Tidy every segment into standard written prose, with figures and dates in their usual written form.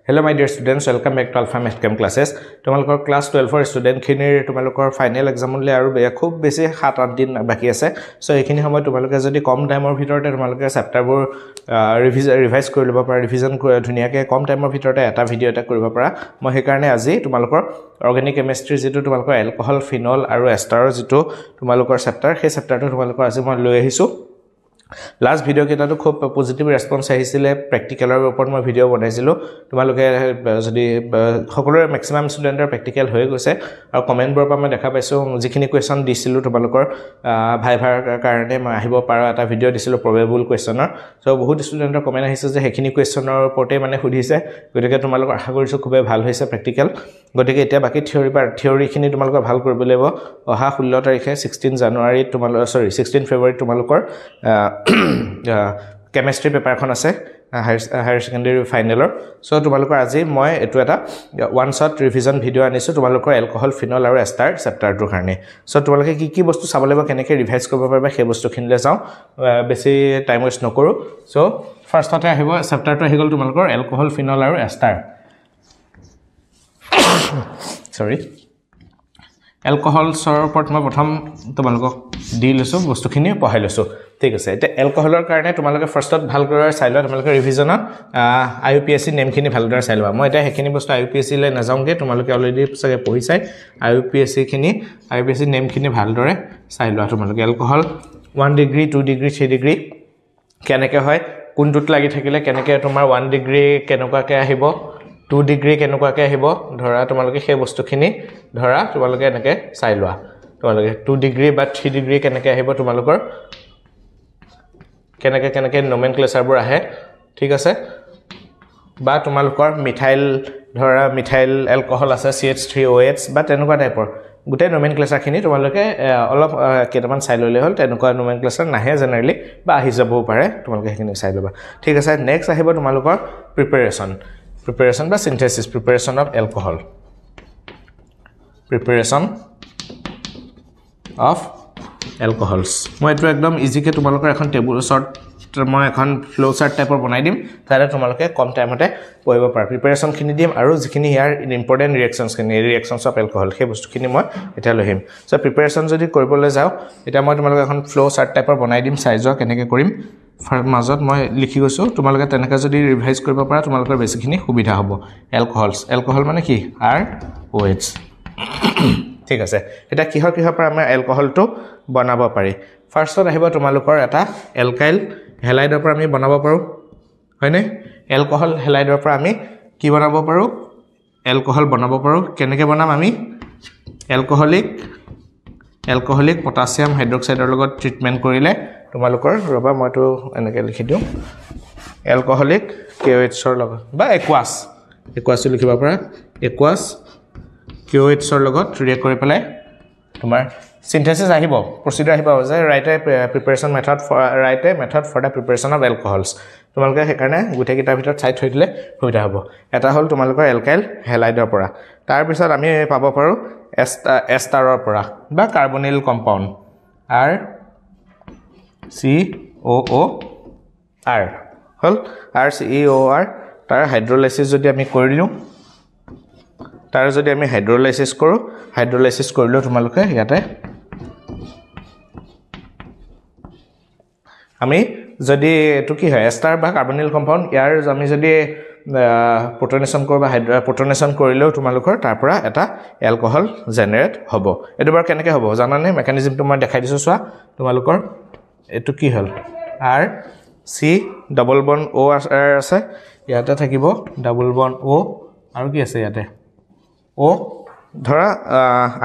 Hello my dear students, welcome back to Alpha Math Chem classes. তোমালোকৰ class 12 for student খিনিৰ তোমালোকৰ final এক্সামলৈ আৰু খুব বেছি 7-8 দিন বাকি আছে সো এইখিনি সময় তোমালোকে যদি কম টাইমৰ ভিতৰতে তোমালোকে চেপ্টাৰবোৰ ৰিভাইজ কৰি ল'ব পাৰা ৰিভিজন ধুনিয়াকে কম টাইমৰ ভিতৰতে এটা ভিডিও এটা কৰিব পাৰা মই সেই কাৰণে আজি তোমালোকৰ অৰ্গেনিক কেমিষ্ট্ৰি যেটো তোমালোকৰ এলকহল ফিনল আৰু এষ্টাৰৰ যেটো তোমালোকৰ চেপ্টাৰ সেই চেপ্টাৰটো তোমালোকৰ আজি মই লৈ আহিছো Last video কেটাটো খুব পজিটিভ ৰেসপন্স আহিছিলে প্ৰ্যাকটিক্যালৰ ওপৰত মই ভিডিও বনাইছিলো তোমালোকে যদি সকলোৰে ম্যাক্সিমাম ষ্টুডেন্টৰ প্ৰ্যাকটিক্যাল হৈ গৈছে আৰু কমেন্টবোৰ পৰা মই দেখা পাইছো যিখিনি কোৱেশ্চন দিছিলো তোমালোকৰ ভাইভাৰ কাৰণে মই আহিব পাৰা এটা ভিডিও দিছিলো প্ৰবেবল কোৱেশ্চনৰ সো বহুত ষ্টুডেন্টৰ কমেন্ট আহিছে যে সেইখিনি কোৱেশ্চনৰ ওপৰতে মানে সুধিছে গতিকে তোমালোকৰ আশা কৰিছো খুব ভাল হৈছে প্ৰ্যাকটিক্যাল গতিকে এতিয়া বাকি থিওৰিখিনি তোমালোকৰ ভাল কৰিব লাগিব অহা 16 তাৰিখে 16 জানুৱাৰী তোমালোকৰ 16 ফেব্ৰুৱাৰী তোমালোকৰ কেমিষ্ট্ৰি পেপাৰখন আছে হায়াৰ সেকেন্ডাৰী ফাইনেলৰ সো তোমালোকৰ আজি মই এটো এটা ওয়ান শট ৰিভিজন ভিডিও আনিছো তোমালোকৰ এলকহল ফিনল আৰু এষ্টাৰ চেপ্টাৰটোৰ কাৰণে সো তোমালোকে কি বস্তু চাব লাগিব কেনেকৈ ৰিভাইজ কৰিব পাৰিবা সেই বস্তুখিনিলৈ যাও বেছি টাইম ওয়েষ্ট নকৰো সো ফাৰ্ষ্টতে আহিব চেপ্টাৰটো আহি গল তোমালোকৰ এলকহল ফিনল আৰু এষ্টাৰ সৰি এলকহলছৰ ওপৰত মই প্ৰথম তোমালোকক দি লৈছো বস্তুখিনি পঢ়াই লৈছো ঠিক আছে এটা এলকহলৰ কাৰণে তোমালোকে ফাৰ্ষ্টত ভালকৈ চাই লোৱা তোমালোকে ৰিভিজনত আইইউপিএসসি নেমখিনি ভালদৰে চাই লোৱা মই এটা হেখিনি বস্তু আইইউপিএসসি লৈ নাযাওঁগে তোমালোকে অলৰেডি সবে পঢ়ি চাই আইইউপিএসসি নেমখিনি ভালদৰে চাই লোৱা তোমালোকে এলকহল 1 ডিগ্ৰী 2 ডিগ্ৰী 3 ডিগ্ৰী কেনেকৈ হয় কোনটোত লাগি থাকিলে কেনেকৈ তোমাৰ 1 ডিগ্ৰী কেনেকুৱাকৈ আহিব 2 ডিগ্ৰী কেনেকুৱাকৈ আহিব ধৰা তোমালোকে সেই বস্তুখিনি ধৰা তোমালোকে এনেকৈ চাই লোৱা তোমালোকে 2 ডিগ্ৰী বা 3 ডিগ্ৰী কেনেকৈ আহিব তোমালোকৰ কেনেকৈ নমেনক্লেচাৰবোৰ আহে ঠিক আছে বা তোমালোকৰ মিথাইল ধৰা মিথাইল এলকহল আছে CH3OH বা তেনেকুৱা টাইপৰ গুটেই নমেনক্লেচাৰখিনি তোমালোকে অলপ কেটামান চাই ললে হ'ল তেনেকুৱা নমেনক্লেচাৰ নাহে জেনাৰেলি বা আহি যাব পাৰে তোমালোকে সেইখিনি চাই লবা ঠিক আছে নেক্সট আহিব তোমালোকৰ preparation বা synthesis preparation of alcohol preparation of alcohols মই এটো একদম ইজি কে তোমালোকৰ এখন টেবুল শৰ্ট মই এখন ফ্লো চাৰ্ট টাইপৰ বনাই দিম তাৰে তোমালোকে কম টাইমতে পঢ়িব পাৰা প্ৰিপাৰেচন খিনি দিম আৰু যিখিনি ইয়াৰ ইম্পৰ্টেন্ট ৰিঅ্যাকশনছ অফ এলকহল সেই বস্তুখিনি মই এটা লহিম সো প্ৰিপাৰেচন যদি কৰিবলৈ যাও এটা মই তোমালোকক এখন ফ্লো চাৰ্ট টাইপৰ বনাই দিম চাইজৰ কেনেকৈ কৰিম মাজত মই লিখি গৈছো তোমালোকে তেনেকা যদি ৰিভাইজ কৰিব পাৰা তোমালোকৰ বেছিখিনি সুবিধা হ'ব এলকহল মানে কি ROH ঠিক আছে এটা কিহৰ পৰা আমি এলকহলটো বনাব পাৰি ফাৰ্ষ্টত আহিব তোমালোকৰ এটা এলকাইল হেলাইডৰ পৰা আমি বনাব পাৰো হয়নে এলকহল হেলাইডৰ পৰা আমি কি বনাব পাৰো এলকহল বনাব পাৰো কেনেকৈ বনাম আমি এলকহলিক পটাছিয়াম হাইড্ৰক্সাইডৰ লগত ট্ৰিটমেন্ট কৰিলে তোমালোকৰ ৰবা মইটো এনেকৈ লিখি দিও এলকহলিক KOH ৰ লগত বা একুৱাছ লিখিব পাৰা একুৱাছ KOH ৰ লগত ৰিয়েক্ট কৰি পেলাই তোমাৰ synthesis আহিব procedure আহিব যে write a method for the preparation of alcohols তোমালোকে হেকাৰণে গুটে কিটা ভিতৰত চাই থৈ দিলে সুবিধা হ'ব এটা হল তোমালোকৰ এলকাইল হেলাইডৰ পৰা তাৰ পিছত আমি পাব পাৰো এষ্টাৰৰ পৰা বা কাৰ্বনিল কম্পাউণ্ড RCOOR হল RCOOR তাৰ হাইড্ৰোলাইসিস যদি আমি কৰি দিও তাৰ যদি আমি হাইড্ৰোলাইসিস কৰিলো তোমালোকে ইয়াতে আমি যদি এটো কি হয় এষ্টাৰ বা কাৰ্বনিল কম্পাউণ্ড ইয়াৰ আমি যদি প্ৰটনেশন কৰিলেও তোমালোকৰ তাৰ পৰা এটা এলকহল জেনাৰেট হ'ব এটো বাৰ কেনেকৈ হ'ব জানানে মেকানিজমটো মই দেখাই দিছো চোৱা তোমালোকৰ এটো কি হল RC ডাবল বন্ড O আছে ইয়াতে থাকিব ডাবল বন্ড O আৰু কি আছে ইয়াতে O ধৰা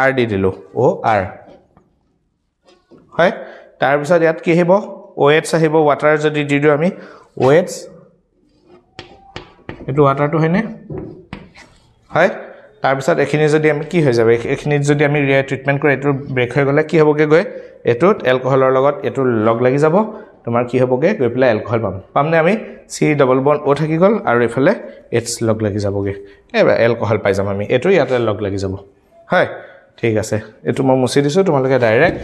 R দি দিলো OR হয় তাৰ পিছত ইয়াত কি আহিব OH আহিব ওয়াটাৰ যদি দি দিও আমি OH এটো ওয়াটাৰটো হয়নে হয় তাৰ পিছত এখিনি যদি আমি কি হৈ যাবে এখিনি যদি আমি ট্ৰিটমেন্ট কৰি এটো ব্ৰেক হৈ গলে কি হ'বগে গৈ এটোত এলকহলৰ লগত এটো লগ লাগি যাব তোমাৰ কি হ'বগে গৈ পেলাই এলকহল পামনে আমি C ডাবল বন্ড O থাকি গল আৰু এফালে H লগ লাগি যাবগে এবা এলকহল পাই যাম আমি এটো ইয়াতে লগ লাগি যাব হয় ঠিক আছে এটো মই মুছি দিছো তোমালোকে ডাইৰেক্ট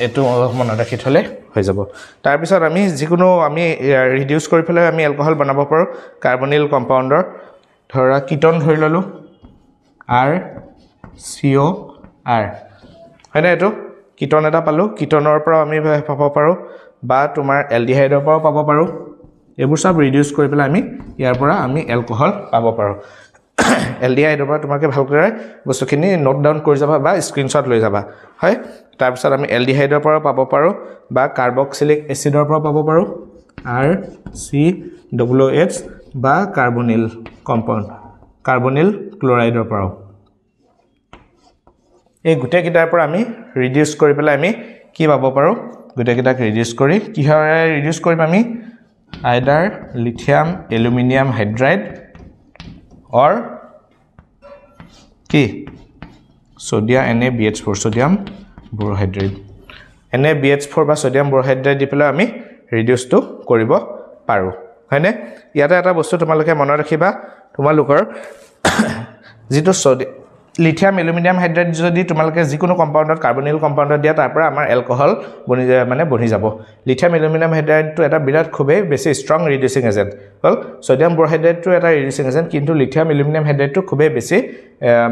এটো মনত ৰাখি থলে হৈ যাব তাৰ পিছত আমি যিকোনো আমি ৰিডিউস কৰি ফেলে আমি এলকহল বনাব পাৰো কাৰ্বনিল কম্পাউণ্ডৰ ধৰা কিটন ধৰি ললো R CO R হয়নে এটো কিটন এটা পালো কিটনৰ পৰা আমি পাব পাৰো বা তোমাৰ এলডিহাইডৰ পৰা পাব পাৰো এবোৰ সব ৰিডিউস কৰি পেলাই আমি ইয়াৰ পৰা আমি এলকহল পাব পাৰো এলডিহাইডৰ পৰা তোমাকে ভালকৈ বস্তুখিনি নোট ডাউন কৰি যাবা বা স্ক্ৰিনশ্বট লৈ যাবা হয় তাৰ পিছত আমি এলডিহাইডৰ পৰা পাব পাৰো বা কাৰ্বক্সিলিক এসিডৰ পৰা পাব পাৰো RCOOH বা কাৰ্বনিল কম্পাউণ্ড কাৰ্বনিল ক্লোৰাইডৰ পৰা এই গুটে কিটাৰ পৰা আমি ৰিডিউস কৰি পেলাই আমি কি পাব পাৰো গুটে কিটাক ৰিডিউস কৰি কি হয় ৰিডিউস কৰিম আমি আইদাৰ লিথিয়াম এলুমিনিয়াম হাইড্ৰাইড or কি সোডিয়াম NaBH4 সোডিয়াম বোৰোহাইড্ৰেট NaBH4 বা সোডিয়াম বোৰোহাইড্ৰেট দি পেলাই আমি ৰিডিউস তো কৰিব পাৰো হয়নে ইয়াতে এটা বস্তু তোমালোকে মনত ৰাখিবা তোমালোকৰ যেটো লিথিয়াম এলুমিনিয়াম হাইড্ৰাইড যদি তোমালোকে যিকোনো কম্পাউণ্ডত কাৰ্বনিল কম্পাউণ্ডত দিয়া তাৰ পৰা আমাৰ এলকহল বনি যাব লিথিয়াম এলুমিনিয়াম হাইড্ৰাইডটো এটা বিৰাট খুবে বেছি ষ্ট্ৰং ৰিডিউসিং এজেন্ট হল সোডিয়াম বোৰোহাইড্ৰেটটো এটা ৰিডিউসিং এজেন্ট কিন্তু লিথিয়াম এলুমিনিয়াম হাইড্ৰাইডটো খুবে বেছি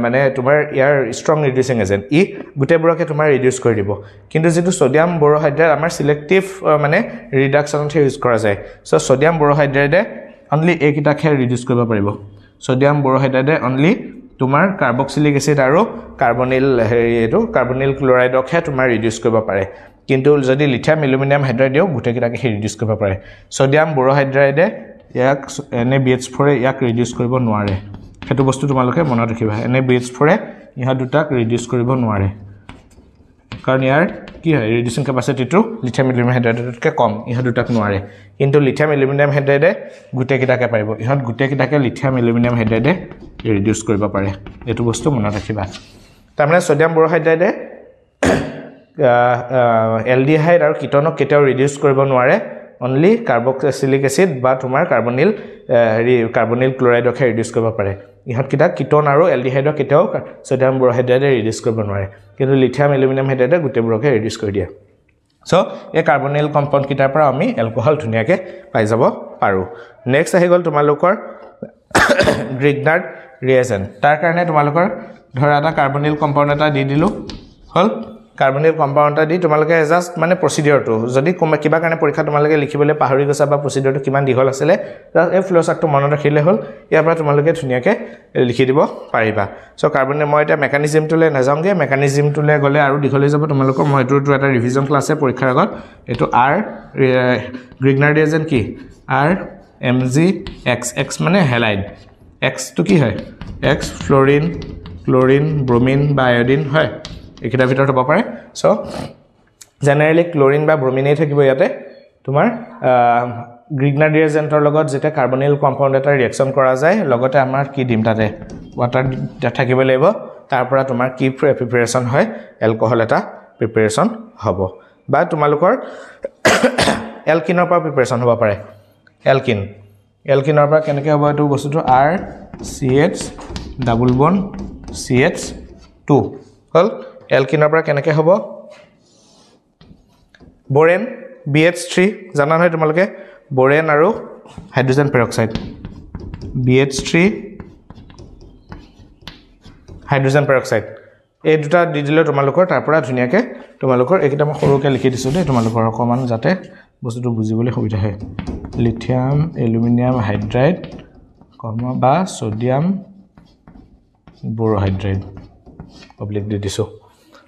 মানে তোমাৰ ইয়াৰ ষ্ট্ৰং ৰিডিউসিং এজেন্ট ই গুটেবোৰকে তোমাৰ ৰিডিউস কৰি দিব কিন্তু যেটো সোডিয়াম বোৰোহাইড্ৰেট আমাৰ সিলেক্টিভ মানে ৰিডাকচনত ইউজ কৰা যায় সো সোডিয়াম বোৰোহাইড্ৰেটে অনলি একিটাকে ৰিডিউস কৰিব পাৰিব সোডিয়াম বোৰোহাইড্ৰেটে অনলি তোমাৰ কাৰ্বক্সিলিক এসিড আৰু কাৰ্বনিল এটো কাৰ্বনিল ক্লোৰাইডকহে তোমাৰ ৰিডিউস কৰিব পাৰে কিন্তু যদি লিথিয়াম এলুমিনিয়াম হাইড্ৰাইড দিও গুটে কিটাকে ৰিডিউস কৰিব পাৰে সোডিয়াম বোৰোহাইড্ৰাইডে ইয়াক NaBH4 ইয়াক ৰিডিউস কৰিব নোৱাৰে হেতু বস্তু তোমালোকে মনত ৰাখিবা NaBH4 ইহা দুটাক ৰিডিউস কৰিব নোৱাৰে কাৰণ ইয়াৰ কি হয় ৰিডিউসিং ক্যাপাসিটিটো লিথিয়াম এলুমিনিয়াম হাইড্ৰাইডতকৈ কম ইহা দুটাক নোৱাৰে কিন্তু লিথিয়াম এলুমিনিয়াম হাইড্ৰাইডে গুটে কিটাকে পাৰিব ইহত গুটে কিটাকে লিথিয়াম এলুমিনিয়াম হাইড্ৰাইডে ৰিডিউস কৰিব পাৰে এটো বস্তু মনত ৰাখিবা তাৰমানে সোডিয়াম বোৰোহাইড্ৰাইডে এলডিহাইড আৰু কিটনক কেতিয়াও ৰিডিউস কৰিব নোৱাৰে অনলি কাৰ্বক্সিলিক এসিড বা তোমাৰ কাৰ্বনিল ক্লোৰাইডক ৰিডিউস কৰিব পাৰে ইহত কিটা কিটন আৰু এলডিহাইডক কেতিয়াও সোডিয়াম বোৰোহাইড্ৰাইডে ৰিডিউস কৰিব নোৱাৰে কিন্তু লিথিয়াম এলুমিনিয়াম হাইড্ৰাইডে গুটেবোৰকে ৰিডিউস কৰি দিয়ে সো এই কাৰ্বনিল কম্পাউণ্ড কিটাৰ পৰা আমি এলকহল ধুনিয়াকে পাই যাব পাৰো নেক্সট আহি গল তোমালোকৰ গ্ৰিগনাৰ্ড ৰিয়েজেন্ট তাৰ কাৰণে তোমালোকৰ ধৰা এটা কাৰ্বনিল কম্পাউণ্ড এটা দি দিলো হল কাৰ্বনিল কম্পাউণ্ড এটা দি তোমালোকে জাস্ট মানে প্ৰসিডিউৰটো যদি কিবা কাৰণে পৰীক্ষা তোমালোকে লিখিবলৈ পাহৰি গৈছা বা প্ৰসিডিউৰটো কিমান দীঘল আছিল এই ফ্লো চাৰ্টটো মনত ৰাখিলে হল ইয়াৰ পৰা তোমালোকে ধুনিয়াকে লিখি দিব পাৰিবা সো কাৰ্বনিল মই এটা মেকানিজমটোলে নাযাওঁগে মেকানিজমটোলে গলে আৰু দীঘল হৈ যাব তোমালোকৰ মই এটো এটা ৰিভিজন ক্লাছে পৰীক্ষাৰ আগত এটো R গ্ৰিগনাৰ্ড ৰিয়েজেন্ট কি R MgX X মানে হেলাইড X তো কি হয় X ফ্লোৰিন ক্লোৰিন ব্ৰোমিন বা আয়োডিন হয় একিটা ভিতৰত হ'ব পাৰে সো জেনাৰেলি ক্লোৰিন বা ব্ৰোমিনেই থাকিব ইয়াতে তোমাৰ গ্ৰিগনাৰ্ড ৰিয়েজেন্টৰ লগত যেটা কাৰ্বনিল কম্পাউণ্ড এটা ৰিঅ্যাকশন কৰা যায় লগতে আমাৰ কি দিম তাতে ওয়াটাৰ থাকিব লাগিব তাৰ পৰা তোমাৰ কি প্ৰিপাৰেচন হয় এলকহল এটা প্ৰিপাৰেচন হ'ব বা তোমালোকৰ এলকিনৰ পৰা প্ৰিপাৰেচন হ'ব পাৰে এলকিনৰ পৰা কেনেকৈ হ'ব এটো বস্তুটো RCH ডাবল বন্ড CH2 হল এলকিনৰ পৰা কেনেকৈ হ'ব বোৰেন BH3 জানা নহয় তোমালোকে বোৰেন আৰু hydrogen peroxide BH3 hydrogen peroxide এই দুটা দি দিলে তোমালোকৰ তাৰ পৰা ধুনিয়াকে তোমালোকৰ একিটা মই সৰুকে লিখি দিছো দে তোমালোকৰ অকমান যাতে বস্তুটো বুজিবলৈ সুবিধা হয় লিথিয়াম এলুমিনিয়াম হাইড্ৰাইড কমা বা সোডিয়াম বোৰোহাইড্ৰাইড অবলিক দি দিছো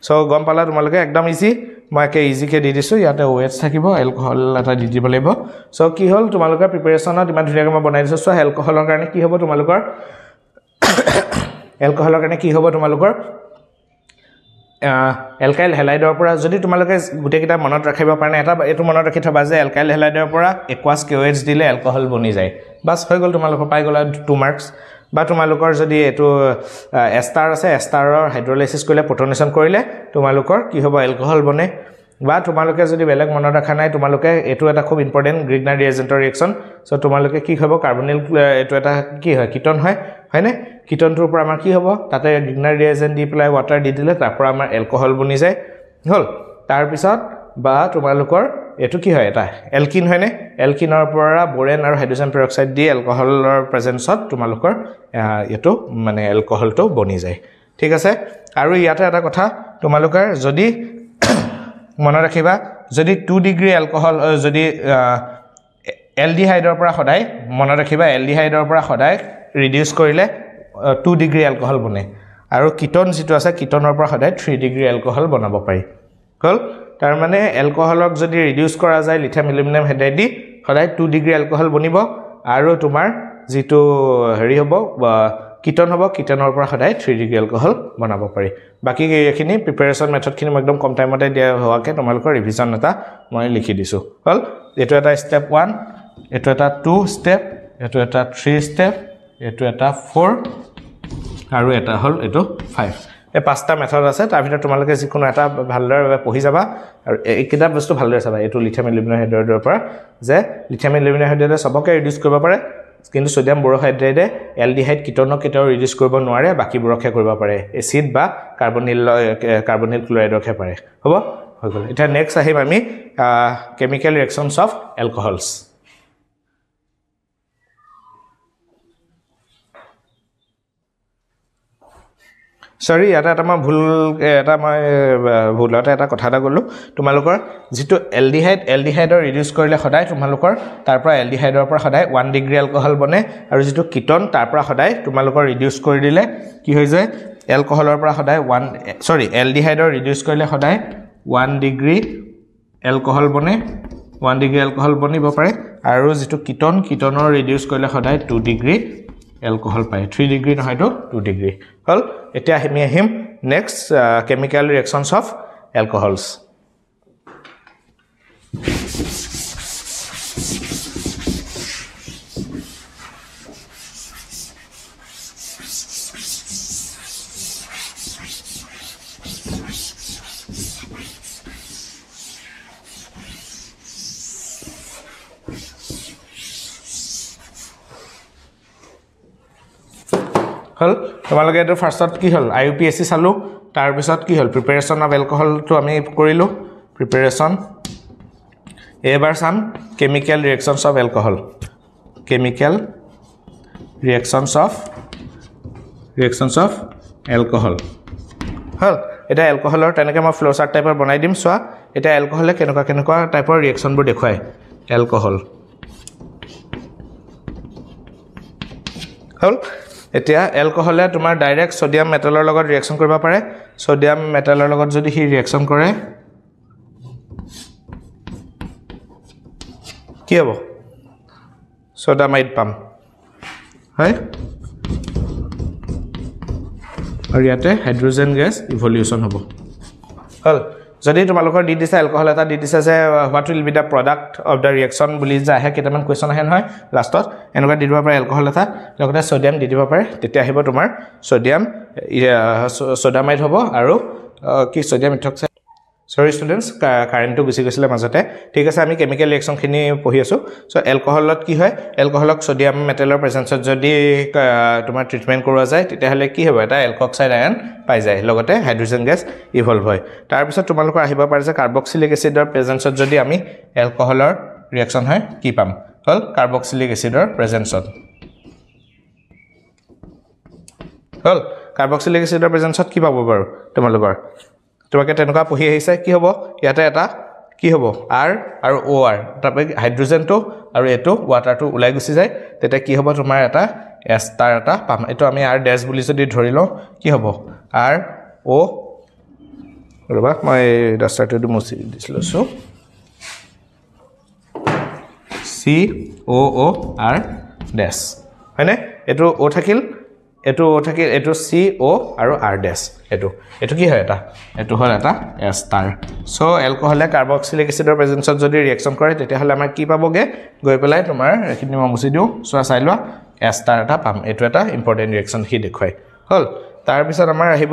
সো গম পালা তোমালোকে একদম ইজি মই একে ইজিকে দি দিছো ইয়াতে OH থাকিব এলকহল এটা দি দিব লাগিব সো কি হল তোমালোকৰ প্ৰিপাৰেচনত ইমান ধুনিয়াকৈ মই বনাই দিছো সো এলকহলৰ কাৰণে কি হ'ব তোমালোকৰ এলকহলৰ কাৰণে কি হ'ব তোমালোকৰ এলকাইল হেলাইডৰ পৰা যদি তোমালোকে গুটে কিটা মনত ৰাখিব পাৰে এটা এটো মনত ৰাখি থবা যে এলকাইল হেলাইডৰ পৰা একুৱাছ KOH দিলে এলকহল বনি যায় বাস হৈ গল তোমালোকৰ পাই গলা 2 মাৰ্কস বা তোমালোকৰ যদি এটো এস্টাৰ আছে এস্টাৰৰ হাইড্ৰোলাইসিস কৰিলে প্ৰটনেশন কৰিলে তোমালোকৰ কি হ'ব এলকহল বনে বা তোমালোকে যদি বেলেগ মনত ৰাখা নাই তোমালোকে এটো এটা খুব ইম্পৰ্টেন্ট গ্ৰিগনাৰ্ড ৰিয়েজেন্টৰ ৰিঅ্যাকশন সো তোমালোকে কি হ'ব কাৰ্বনিল এটো এটা কি হয় কিটন হয়নে কিটনটোৰ পৰা আমাৰ কি হ'ব তাতে গ্ৰিগনাৰ্ড ৰিয়েজেন্ট দি প্লাই ওয়াটাৰ দি দিলে তাৰ পৰা আমাৰ এলকহল বনি যায় হল তাৰ পিছত বা তোমালোকৰ এটো কি হয় এটা এলকিন হয়নে এলকিনৰ পৰা বোৰেন আৰু হাইড্ৰোজেন পেৰক্সাইড দি এলকহলৰ প্ৰেজেন্সত তোমালোকৰ এটো মানে এলকহলটো বনি যায় ঠিক আছে আৰু ইয়াতে এটা কথা তোমালোকৰ যদি মনত ৰাখিবা যদি 2 ডিগ্ৰী এলকহল যদি এলডিহাইডৰ পৰা সদায় মনত ৰাখিবা এলডিহাইডৰ পৰা সদায় ৰিডিউস কৰিলে 2 ডিগ্ৰী এলকহল বনে আৰু কিটন যেটো আছে কিটনৰ পৰা সদায় 3 ডিগ্ৰী এলকহল বনাব পাৰি কল তাৰ মানে এলকহলক যদি ৰিডিউস কৰা যায় লিথিয়াম এলুমিনিয়াম হাইড্ৰাইড দি সদায় 2 ডিগ্ৰী এলকহল বনিব আৰু তোমাৰ যেটো হেৰি হ'ব কিটন হ'ব কিটনৰ পৰা সদায় 3 ডিগ্ৰী এলকহল বনাব পাৰি বাকি এখিনি প্ৰিপাৰেচন মেথড খিনি মই একদম কম টাইমতে দিয়া হোৱাকে তোমালোকৰ ৰিভিজন এটা মই লিখি দিছো হল এটো এটা স্টেপ 1 এটো এটা 2 স্টেপ এটো এটা 3 স্টেপ এটো এটা 4 আৰু এটা হল এটো 5 এই পাঁচটা মেথড আছে তাৰ ভিতৰত তোমালোকে যিকোনো এটা ভালদৰে পঢ়ি যাবা আৰু এইকেইটা বস্তু ভালদৰে চাবা এটো লিথিয়াম এলুমিনিয়াম হাইড্ৰাইডৰ পৰা যে লিথিয়াম এলুমিনিয়াম হাইড্ৰাইডে সবকে ৰিডিউস কৰিব পাৰে কিন্তু সোডিয়াম বোৰোহাইড্ৰাইডে এলডিহাইড কিটনক কেতিয়াও ৰিডিউস কৰিব নোৱাৰে বাকি বোৰকে কৰিব পাৰে এসিড বা কাৰ্বনিল ক্লোৰাইডৰকে পাৰে হ'ব হৈ গল এটা নেক্সট আহিম আমি কেমিক্যাল ৰিঅ্যাকশনস অফ এলকহলস সৰি এটা মই ভুলতে এটা কথা এটা গলো তোমালোকৰ যেটো এলডিহাইডৰ ৰিডিউস কৰিলে সদায় তোমালোকৰ তাৰ পৰা এলডিহাইডৰ পৰা সদায় 1 ডিগ্ৰী এলকহল বনে আৰু যেটো কিটন তাৰ পৰা সদায় তোমালোকৰ ৰিডিউস কৰি দিলে কি হৈ যায় এলকহলৰ পৰা সদায় এলডিহাইডৰ ৰিডিউস কৰিলে সদায় 1 ডিগ্ৰী এলকহল বনে 1 ডিগ্ৰী এলকহল বনিব পাৰে আৰু যেটো কিটনৰ ৰিডিউস কৰিলে সদায় 2 ডিগ্ৰী এলকহল পায় 3 ডিগ্ৰী নহয়তো 2 ডিগ্ৰী হল এতিয়া আমি আহিম নেক্সট কেমিক্যাল ৰিঅ্যাকশনস অফ এলকহলস হল তোমালোকে এটো ফাৰ্ষ্টত কি হল আইইউপিএসসি চালু তাৰ পিছত কি হল প্ৰিপাৰেচন অফ এলকহল তো আমি কৰিলো প্ৰিপাৰেচন এবাৰ some chemical reactions of alcohol chemical reactions of alcohol হল এটা এলকহলৰ তেনেকৈ মই ফ্লো চাৰ্ট টাইপৰ বনাই দিম সোৱা এটা এলকহলে কেনেকুৱা টাইপৰ ৰিঅ্যাকশনবোৰ দেখুৱায় এলকহল হল এতিয়া এলকহলে তোমাৰ ডাইৰেক্ট সোডিয়াম মেটালৰ লগত ৰিঅ্যাকশন কৰিব পাৰে সোডিয়াম মেটালৰ লগত যদি হি ৰিঅ্যাকশন কৰে কি হ'ব সোডামাইড পাম হয় আৰু ইয়াতে হাইড্ৰোজেন গেছ ইভলিউশন হ'ব হল যদি তোমালোকৰ দি দিছে এলকহল এটা দি দিছে যে what will be the product of the reaction বুলি যে আহে কেইটামান কোৱেশ্চন আহে নহয় লাষ্টত এনেকুৱা দি দিব পাৰে এলকহল এটা লগতে সোডিয়াম দি দিব পাৰে তেতিয়া আহিব তোমাৰ সোডিয়াম সোডামাইড হ'ব আৰু কি সোডিয়াম ইথক্সাইড সৰি ষ্টুডেন্টস কাৰেন্টটো গুছি গৈছিল মাজতে ঠিক আছে আমি কেমিক্যাল ৰিঅ্যাকশন খিনি পঢ়ি আছো সো এলকহলত কি হয় এলকহলক সোডিয়াম মেটালৰ প্ৰেজেন্সত যদি তোমাৰ ট্ৰিটমেন্ট কৰা যায় তেতিয়া হলে কি হ'ব এটা এলকক্সাইড আয়ন পাই যায় লগতে হাইড্ৰোজেন গেছ ইভলভ হয় তাৰ পিছত তোমালোকৰ আহিব পাৰে যে কাৰ্বক্সিলিক এসিডৰ প্ৰেজেন্সত যদি আমি এলকহলৰ ৰিঅ্যাকশন হয় কি পাম হল কাৰ্বক্সিলিক এসিডৰ প্ৰেজেন্সত হল কাৰ্বক্সিলিক এসিডৰ প্ৰেজেন্সত কি পাব বাৰু তোমালোকৰ তোমাকে তেনেকুৱা পঢ়ি আহিছে কি হ'ব ইয়াতে এটা কি হ'ব R আৰু OR তাৰপে হাইড্ৰোজেনটো আৰু এটো ওৱাটাৰটো উলাই গুছি যায় তেতিয়া কি হ'ব তোমাৰ এটা S ষ্টাৰ এটা পাম এটো আমি R ড্যাশ বুলি যদি ধৰি লও কি হ'ব R O ৰবা মই ডাস্টাৰটো মুছি দিছিলো so C O O R dash হয়নে এটো O থাকিল এটো C O আৰু R ড্যাশ এটো কি হয় এটো হল এটা S ষ্টাৰ সো এলকহলে কাৰ্বক্সিলিক এসিডৰ প্ৰেজেন্সত যদি ৰিঅ্যাকশন কৰে তেতিয়া হলে আমাৰ কি পাবগে গৈ পেলাই তোমাৰ এখিনি মই মুছি দিও সোৱা চাই লোৱা S ষ্টাৰ এটা পাম এটো এটা ইম্পৰ্টেন্ট ৰিঅ্যাকশন হি দেখুৱাই হল তাৰ পিছত আমাৰ আহিব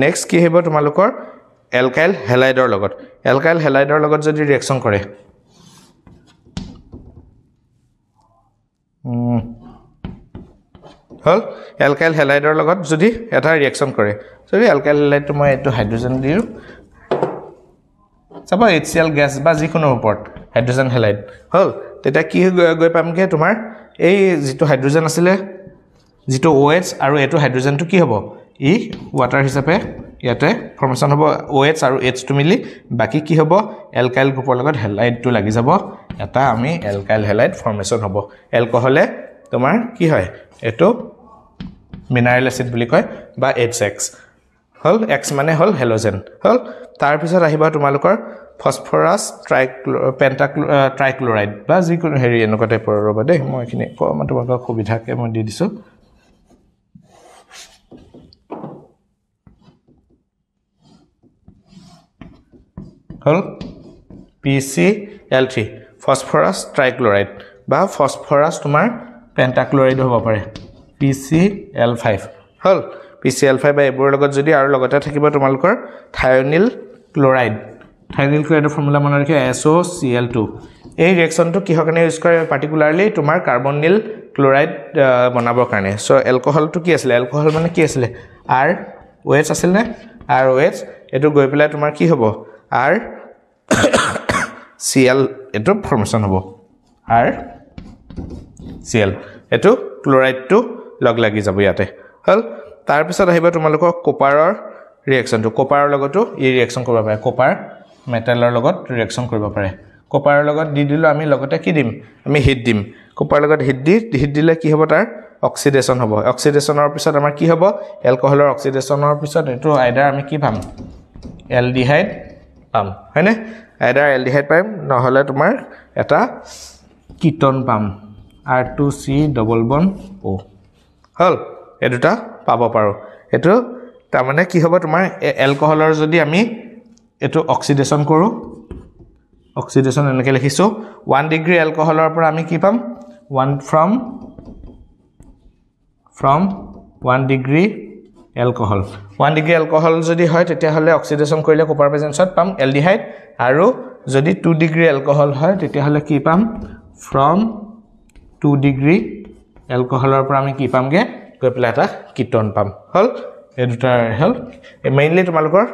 নেক্সট কি হ'ব তোমালোকৰ এলকাইল হেলাইডৰ লগত যদি ৰিঅ্যাকশন কৰে হল এলকাইল হেলাইডৰ লগত যদি এটা ৰিঅ্যাকশন কৰে যদি এলকাইল হেলাইডটো মই এটো হাইড্ৰোজেন দিও চাবা HCl গ্যাস বা যিকোনো ওপৰত হাইড্ৰোজেন হেলাইড হল তেতিয়া কি গৈ পামগে তোমাৰ এই যেটো হাইড্ৰোজেন আছিলে যেটো OH আৰু এটো হাইড্ৰোজেনটো কি হ'ব ই ওয়াটাৰ হিচাপে ইয়াতে ফৰ্মেশন হ'ব OH আৰু H টো মিলি বাকি কি হ'ব এলকাইল গ্ৰুপৰ লগত হেলাইডটো লাগি যাব এটা আমি এলকাইল হেলাইড ফৰ্মেশন হ'ব এলকহলে তোমাৰ কি হয় এটো মিনাৰেল এসিড বুলি কয় বা HX হল X মানে হল হেলোজেন হল তাৰ পিছত আহিবা তোমালোকৰ ফসফৰাছ ট্ৰাইক্লোৰাইড বা যিকোনো হেৰি এনেকুৱা টাইপৰ ৰবা দেই মই এখিনি তোমালোকৰ সুবিধাকে মই দি দিছো হল PCl3 ফসফৰাস ট্ৰাইক্লোৰাইড বা ফসফৰাস তোমাৰ পেন্টাক্লোৰাইড হ'ব পাৰে PCl5 হল PCl5 বা এবোৰ লগত যদি আৰু লগতে থাকিব তোমালোকৰ থায়োনিল ক্লোৰাইড ফৰ্মুলা মনত ৰাখিবা SOCl2 এই ৰিঅ্যাকচনটো কিহৰ কাৰণে ইউজ কৰে পাৰ্টিকুলাৰলি তোমাৰ কাৰ্বনিল ক্লোৰাইড বনাবৰ কাৰণে সো এলকহলটো কি আছিল এলকহল মানে কি আছিল ROH আছিল নে ROH এটো গৈ পেলাই তোমাৰ কি হ'ব R Cl এটো ফৰ্মেশন হ'ব R Cl এটো ক্লোৰাইড টু লগ লাগি যাব ইয়াতে হল তাৰ পিছত আহিব তোমালোকৰ কপাৰৰ ৰিঅ্যাকচনটো কপাৰৰ লগতো এই ৰিঅ্যাকচন কৰিব পাৰে কপাৰ মেটালৰ লগত ৰিঅ্যাকচন কৰিব পাৰে কপাৰৰ লগত দি দিলো আমি লগতে কি দিম আমি হিট দিম কপাৰৰ লগত হিট দিলে কি হ'ব তাৰ অক্সিডেশন হ'ব অক্সিডেশনৰ পিছত আমাৰ কি হ'ব এলকহলৰ অক্সিডেশনৰ পিছত এটো আইডাৰ আমি কি পাম এলডিহাইড পাম হয়নে আইডাৰ এলডিহাইড পাম নহলে তোমাৰ এটা কিটন পাম R2C ডবল বন্ড O হল এই দুটা পাব পাৰো এটো তাৰ মানে কি হ'ব তোমাৰ এলকহলৰ যদি আমি এটো অক্সিডেশন কৰো অক্সিডেশন এনেকে লিখিছো 1 ডিগ্ৰী এলকহলৰ পৰা আমি কি পাম 1 from 1 degree alcohol 1 degree alcohol যদি হয় তেতিয়া হলে অক্সিডেশন কৰিলে কপাৰ প্ৰেজেন্সত পাম এলডিহাইড আৰু যদি 2 ডিগ্ৰী এলকহল হয় তেতিয়া হলে কি পাম from 2 ডিগ্ৰী এলকহলৰ পৰা আমি কি পামগে গৈ পেলাই এটা কিটন পাম হল এই দুটা হল মেইনলি তোমালোকৰ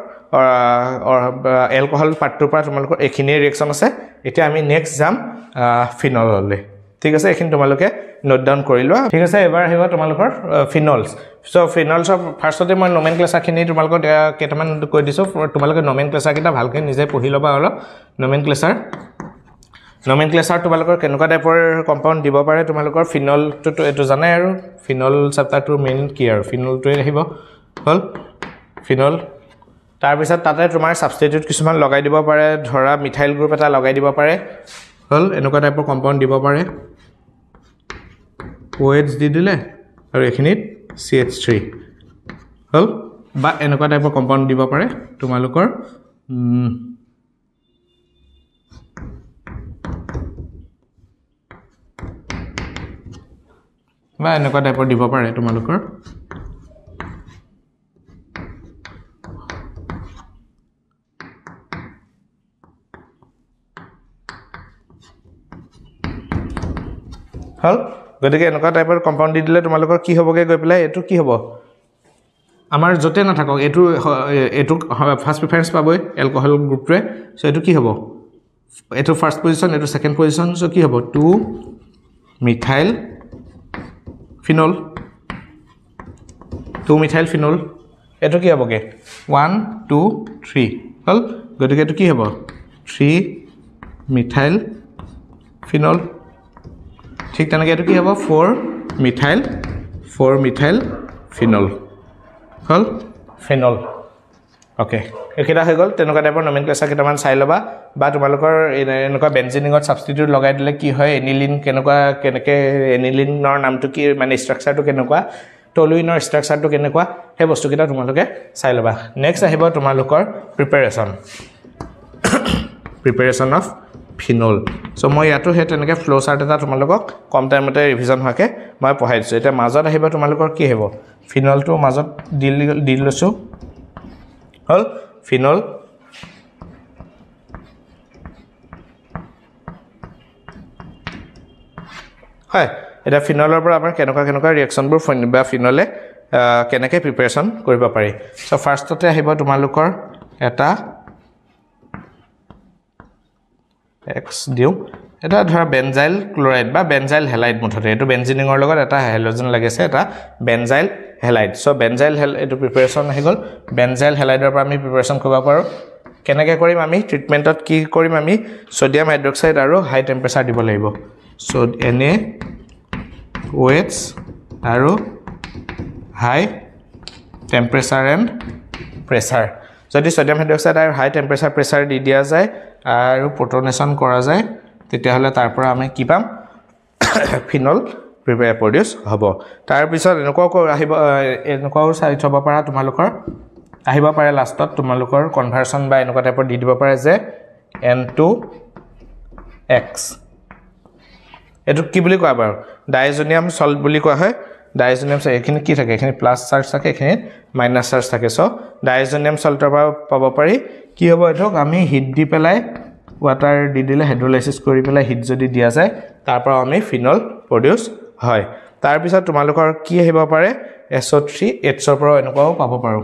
এলকহল পাৰ্টটোৰ পৰা তোমালোকৰ এখিনি ৰিঅ্যাকচন আছে এতিয়া আমি নেক্সট যাম ফিনললৈ ঠিক আছে এখিনি তোমালোকে নোট ডাউন কৰি লোৱা ঠিক আছে এবাৰ আহিবা তোমালোকৰ ফিনলছ সো ফিনলছ ফাৰ্ষ্টতে মই নমেনক্লেচাৰ খিনি তোমালোকক কেটামান কৈ দিছো তোমালোকে নমেনক্লেচাৰ কিটা ভালকৈ নিজে পঢ়ি লবা অলপ নমেনক্লেচাৰ তোমালোকৰ কেনেকুৱা টাইপৰ কম্পাউণ্ড দিব পাৰে তোমালোকৰ ফিনলটো এটো জানে আৰু ফিনল চেপ্টাৰটোৰ মেইন কি আৰু ফিনলটোৱে আহিব হল ফিনল তাৰ পিছত তাতে তোমাৰ সাবস্টিটিউট কিছুমান লগাই দিব পাৰে ধৰা মিথাইল গ্ৰুপ এটা লগাই দিব পাৰে হল এনেকুৱা টাইপৰ কম্পাউণ্ড দিব পাৰে OH দি দিলে আৰু এখিনিত CH3 হল বা এনেকুৱা টাইপৰ কম্পাউণ্ড দিব পাৰে তোমালোকৰ বা এনেকুৱা টাইপৰ দিব পাৰে তোমালোকৰ হল গতিকে এনেকুৱা টাইপৰ কম্পাউণ্ড দি দিলে তোমালোকৰ কি হ'বগে গৈ পেলাই এটো কি হ'ব আমাৰ জতে না থাকক এটো ফাৰ্স্ট প্ৰিফাৰেন্স পাবই এলকহল গ্ৰুপটোৱে সো এটো কি হ'ব এটো ফাৰ্স্ট পজিশন এটো সেকেন্ড পজিশন সো কি হ'ব 2 মিথাইল ফিনল 2 মিথাইল ফিনল এটো কি হ'বগে 1 2 3 হল গতিকে এটো কি হ'ব 3 মিথাইল ফিনল ঠিক তেনেকৈ এটো কি হ'ব 4 মিথাইল ফিনল হল ফিনল ওকে একেটা হৈ গল তেনেকুৱা টাইপৰ নমেনক্লেচাৰ কেটামান চাই লবা বা তোমালোকৰ এনেকুৱা বেনজিনিঙত সাবস্টিটিউট লগাই দিলে কি হয় এনিলিন কেনেকে এনিলিনৰ নামটো কি মানে ষ্ট্ৰাকচাৰটো কেনেকুৱা টলুইনৰ ষ্ট্ৰাকচাৰটো কেনেকুৱা হে বস্তু কেটা তোমালোকে চাই লবা নেক্সট আহিব তোমালোকৰ প্ৰিপাৰেচন অফ ফিনল সো মই ইয়াতো হে তেনেকে ফ্লো চাৰ্ট এটা তোমালোকক কম টাইমতে ৰিভিজন হোৱাকে মই পঢ়াই দিছো এটা মাজত আহিব তোমালোকৰ কি হ'ব ফিনলটো মাজত দি লৈছো হল ফিনল হয় এটা ফিনলৰ পৰা আমাৰ কেনেকুৱা ৰিঅ্যাকচনবোৰ বা ফিনলে কেনেকে প্ৰিপাৰেচন কৰিব পাৰি সো ফাৰ্ষ্টতে আহিব তোমালোকৰ এটা x দিও এটা ধৰা বেনজাইল ক্লোৰাইড বা বেনজাইল হেলাইড মুঠতে এটো বেনজিনিঙৰ লগত এটা হাইড্ৰোজেন লাগিছে এটা বেনজাইল হেলাইড সো বেনজাইল এটো প্ৰিপাৰেচন আহি গল বেনজাইল হেলাইডৰ পৰা আমি প্ৰিপাৰেচন কৰিব পাৰো কেনেকৈ কৰিম আমি ট্ৰিটমেন্টত কি কৰিম আমি সোডিয়াম হাইড্ৰক্সাইড আৰু হাই টেম্পাৰেচাৰ দিব লাগিব সো NaOH আৰু হাই টেম্পাৰেচাৰ এন্ড প্ৰেসাৰ যদি সোডিয়াম হাইড্ৰক্সাইড আৰু হাই টেম্পাৰেচাৰ প্ৰেসাৰ দি দিয়া যায় আৰু প্ৰটনেশন কৰা যায় তেতিয়া হলে তাৰ পৰা আমি কি পাম ফিনল প্ৰিপেয়াৰ প্ৰডিউস হ'ব তাৰ পিছত এনেকুৱা আহিব এনেকুৱাও চাই থব পাৰা তোমালোকৰ আহিব পাৰে লাষ্টত তোমালোকৰ কনভাৰচন বা এনেকুৱা টাইপৰ দি দিব পাৰে যে N2X এটো কি বুলি কোৱা বাৰু ডাইজোনিয়াম সল্ট বুলি কোৱা হয় ডাইজোনিয়াম এখিনি কি থাকে এখিনি প্লাস চাৰ্জ থাকে এখিনি মাইনাস চাৰ্জ থাকে সো ডাইজোনিয়াম সল্টৰ পৰা পাব পাৰি কি হ'ব এটোক আমি হিট দি পেলাই ওয়াটাৰ দি দিলে হাইড্ৰোলাইসিস কৰি পেলাই হিট যদি দিয়া যায় তাৰ পৰা আমি ফিনল প্ৰডিউস হয় তাৰ পিছত তোমালোকৰ কি আহিব পাৰে SO3H ৰ পৰা এনেকুৱাও পাব পাৰো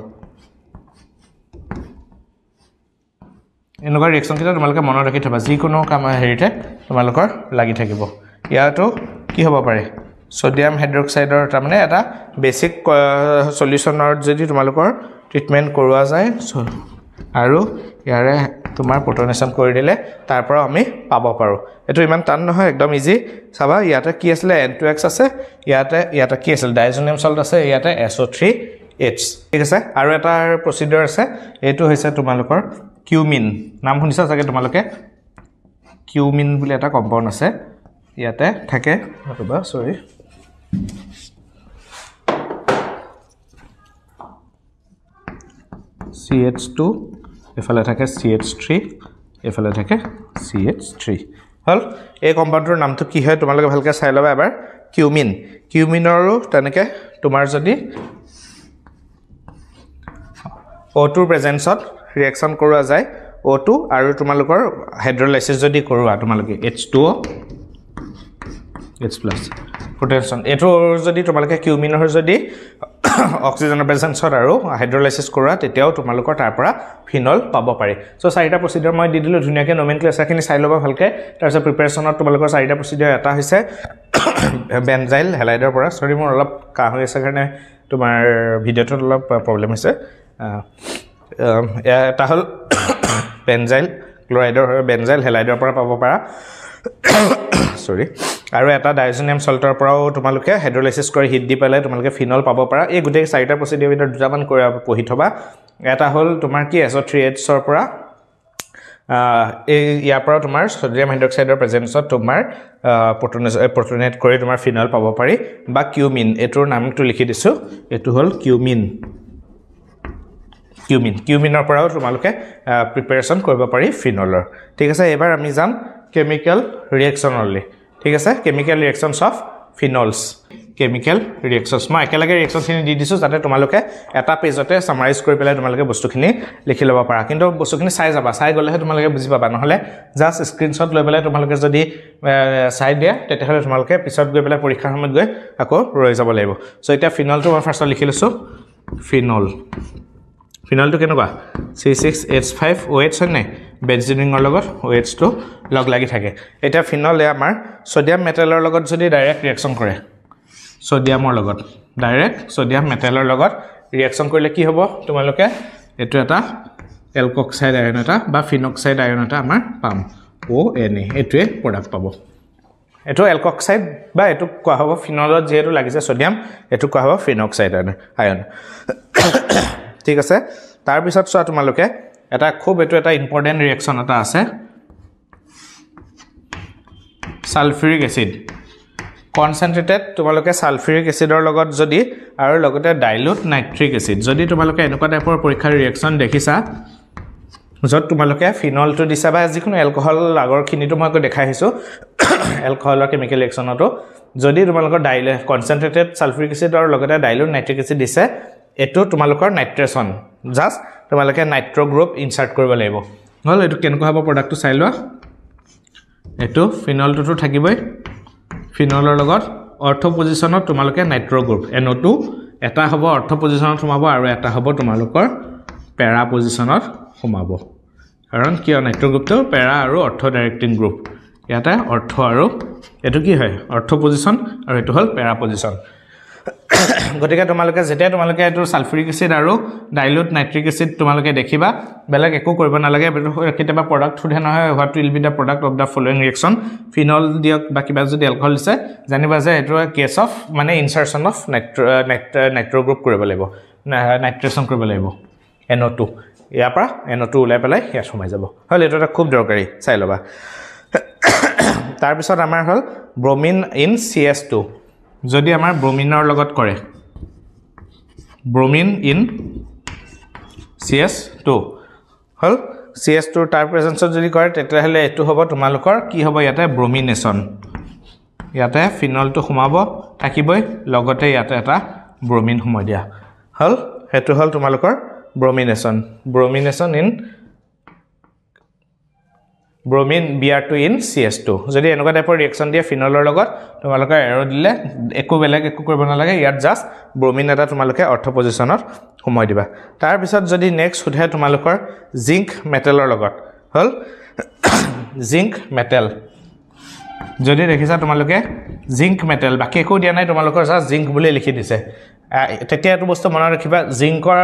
এনেকুৱা ৰিঅ্যাকচন কিটা তোমালোকে মনত ৰাখি থবা যি কোনো কাম হেৰিতে তোমালোকৰ লাগি থাকিব ইয়াতো কি হ'ব পাৰে সোডিয়াম হাইড্ৰক্সাইডৰ তাৰমানে এটা বেসিক সলিউশনৰ যদি তোমালোকৰ ট্ৰিটমেন্ট কৰোৱা যায় আৰু ইয়াৰে তোমাৰ প্ৰটনেশন কৰি দিলে তাৰ পৰা আমি পাব পাৰো এটো ইমান টান নহয় একদম ইজি চাবা ইয়াতে কি আছিল N2X আছে ইয়াতে কি আছিল ডাইজোনিয়াম সল্ট আছে ইয়াতে SO3H ঠিক আছে আৰু এটা প্ৰসিডিউৰ আছে এটো হৈছে তোমালোকৰ কিউমিন নাম শুনিছা চাগে তোমালোকে কিউমিন বুলি এটা কম্পাউণ্ড আছে ইয়াতে থাকে ৰবা সৰি CH2 এফালে থাকে CH3 এফালে থাকে CH3 হল এই কম্পাউণ্ডৰ নামটো কি হয় তোমালোকে ভালকে চাই লবা এবাৰ কিউমিনৰো তেনেকে তোমাৰ যদি O2 প্ৰেজেন্সত ৰিঅ্যাকচন কৰোৱা যায় O2 আৰু তোমালোকৰ হাইড্ৰোলাইসিস যদি কৰোৱা তোমালোকে H2O H+ প্ৰটেনশন এটো যদি তোমালোকে কিউমিনৰ যদি অক্সিজেনৰ প্ৰেজেন্সত আৰু হাইড্ৰোলাইসিস কৰোৱা তেতিয়াও তোমালোকৰ তাৰ পৰা ফিনল পাব পাৰি সো চাৰিটা প্ৰসিডিউৰ মই দি দিলো ধুনিয়াকে নমেনক্লেচাৰখিনি চাই লবা ভালকে তাৰপিছত প্ৰিপাৰেচনত তোমালোকৰ চাৰিটা প্ৰসিডিউৰ এটা হৈছে বেনজাইল হেলাইডৰ পৰা সৰি মোৰ অলপ কাহ হৈ আছে কাৰণে তোমাৰ ভিডিওটোত অলপ প্ৰবলেম হৈছে এটা হল বেনজাইল ক্লোৰাইডৰ বেনজাইল হেলাইডৰ পৰা পাব পাৰা সৰি আৰু এটা ডাইজোনিয়াম সল্টৰ পৰাও তোমালোকে হাইড্ৰোলাইসিস কৰি হিট দি পেলাই তোমালোকে ফিনল পাব পাৰা এই গুটেই চাৰিটা প্ৰসিডিউৰ ভিতৰত দুটামান কৰি পঢ়ি থবা এটা হল তোমাৰ কি SO3H ৰ পৰা এই ইয়াৰ পৰা তোমাৰ সোডিয়াম হাইড্ৰক্সাইডৰ প্ৰেজেন্সত তোমাৰ প্ৰটনেট কৰি তোমাৰ ফিনল পাব পাৰি বা কিউমিন এটোৰ নামটো লিখি দিছো এটো হল কিউমিনৰ পৰাও তোমালোকে প্ৰিপাৰেচন কৰিব পাৰি ফিনলৰ ঠিক আছে এবাৰ আমি যাম কেমিক্যাল ৰিঅ্যাকচনলৈ ঠিক আছে কেমিক্যাল ৰিঅ্যাকশনস অফ ফিনলস কেমিক্যাল ৰিঅ্যাকশনস মই একেলগে ৰিঅ্যাকশনখিনি দি দিছো যাতে তোমালোকে এটা পেজতে সামাৰাইজ কৰি পেলাই তোমালোকে বস্তুখিনি লিখি লব পাৰা কিন্তু বস্তুখিনি চাই যাবা চাই গলেহে তোমালোকে বুজি পাবা নহলে জাস্ট স্ক্ৰিনশ্বট লৈ পেলাই তোমালোকে যদি চাই দিয়া তেতিয়াহলে তোমালোকে পিছত গৈ পেলাই পৰীক্ষাৰ সময়ত গৈ আকৌ ৰৈ যাব লাগিব সো এটা ফিনলটো মই ফাৰ্ষ্টত লিখি লৈছো ফিনলটো কেনেকুৱা C6H5OH হয় নাই বেনজিনিঙৰ লগত OH টো লগ লাগি থাকে এটা ফিনলে আমাৰ সোডিয়াম মেটালৰ লগত যদি ডাইৰেক্ট ৰিঅ্যাকচন কৰে সোডিয়ামৰ লগত ডাইৰেক্ট সোডিয়াম মেটালৰ লগত ৰিঅ্যাকচন কৰিলে কি হ'ব তোমালোকে এটো এটা এলকক্সাইড আয়ন এটা বা ফিনক্সাইড আয়ন এটা আমাৰ পাম ONA এটোৱে প্ৰডাক্ট পাব এটো এলকক্সাইড বা এটো কোৱা হ'ব ফিনলত যেটো লাগিছে সোডিয়াম এটো কোৱা হ'ব ফিনক্সাইড আয়ন ঠিক আছে তাৰ পিছত চোৱা তোমালোকে এটা খুব এটো এটা ইম্পৰ্টেন্ট ৰিঅ্যাকচন এটা আছে সালফিউৰিক এসিড কনসেন্ট্ৰেটেড তোমালোকে সালফিউৰিক এসিডৰ লগত যদি আৰু লগতে ডাইলুট নাইট্ৰিক এসিড যদি তোমালোকে এনেকুৱা টাইপৰ পৰীক্ষাৰ ৰিঅ্যাকচন দেখিছা যত তোমালোকে ফিনলটো দিছা বা যিকোনো এলকহল আগৰ খিনিটো মই দেখাই আহিছো এলকহলৰ কেমিক্যাল ৰিঅ্যাকচনটো যদি তোমালোকৰ ডাইলুট কনসেন্ট্ৰেটেড সালফিউৰিক এসিডৰ লগতে ডাইলুট নাইট্ৰিক এসিড দিছে এটো তোমালোকৰ নাইট্ৰেচন জাস্ট তোমালোকে নাইট্ৰো গ্ৰুপ ইনসাৰ্ট কৰিব লাগিব হল এটো কেনেকুৱা হ'ব প্ৰডাক্টটো চাই লোৱা এটো ফিনলটো থাকিবই ফিনলৰ লগত অৰ্থ পজিশনত তোমালোকে নাইট্ৰো গ্ৰুপ NO2 এটা হ'ব অৰ্থ পজিশনত সোমাব আৰু এটা হ'ব তোমালোকৰ পেৰা পজিশনত সোমাব কাৰণ কিয় নাইট্ৰ গ্ৰুপটো পেৰা আৰু অৰ্থ ডাইৰেক্টিং গ্ৰুপ ইয়াতে অৰ্থ আৰু এটো কি হয় অৰ্থ পজিশন আৰু এটো হল পেৰা পজিশন গতিকে তোমালোকে যেতিয়া তোমালোকে এটো সালফিউৰিক এসিড আৰু ডাইলুট নাইট্ৰিক এসিড তোমালোকে দেখিবা বেলেগ একো কৰিব নালাগে কেতিয়াবা প্ৰডাক্ট ফুডে নহয় what will be the product of the following reaction ফিনল দিয়ক বা কিবা যদি এলকহল দিছে জানিবা যে এটো কেস অফ মানে ইনসাৰশন অফ নাইট্ৰ গ্ৰুপ কৰিব লাগিব নাইট্ৰেশন কৰিব লাগিব NO2 ইয়াৰ পৰা NO2 উলাই পেলাই ইয়াত সোমাই যাব হল এটো এটা খুব দৰকাৰী চাই লবা তাৰ পিছত আমাৰ হল ব্ৰোমিন ইন CS2 যদি আমাৰ ব্ৰোমিনৰ লগত কৰে bromine in CS2 hall CS2 তাৰ প্ৰেজেন্সত যদি কৰে তেতিয়াহলে এটো হ'ব তোমালোকৰ কি হ'ব ইয়াতে ব্ৰোমিনেশন ইয়াতে ফিনলটো সোমাব থাকিবই লগতে ইয়াতে এটা ব্ৰোমিন সোমাই দিয়া হল হেতু হল তোমালোকৰ ব্ৰোমিনেশন in bromine Br2 in CS2 যদি এনেকুৱা টাইপৰ ৰিঅ্যাকশন দিয়ে ফিনলৰ লগত তোমালোকে এৰো দিলে একো বেলেগ একো কৰিব নালাগে ইয়াত জাস্ট ব্ৰোমিন এটা তোমালোকে অৰ্থ পজিশনত সোমাই দিবা তাৰ পিছত যদি নেক্সট সুধে তোমালোকৰ জিংক মেটেলৰ লগত হল জিংক মেটেল যদি দেখিছা তোমালোকে জিংক মেটেল বাকি একো দিয়া নাই তোমালোকৰ জাস্ট জিংক বুলি লিখি দিছে তেতিয়া এটো বস্তু মনত ৰাখিবা জিংকৰ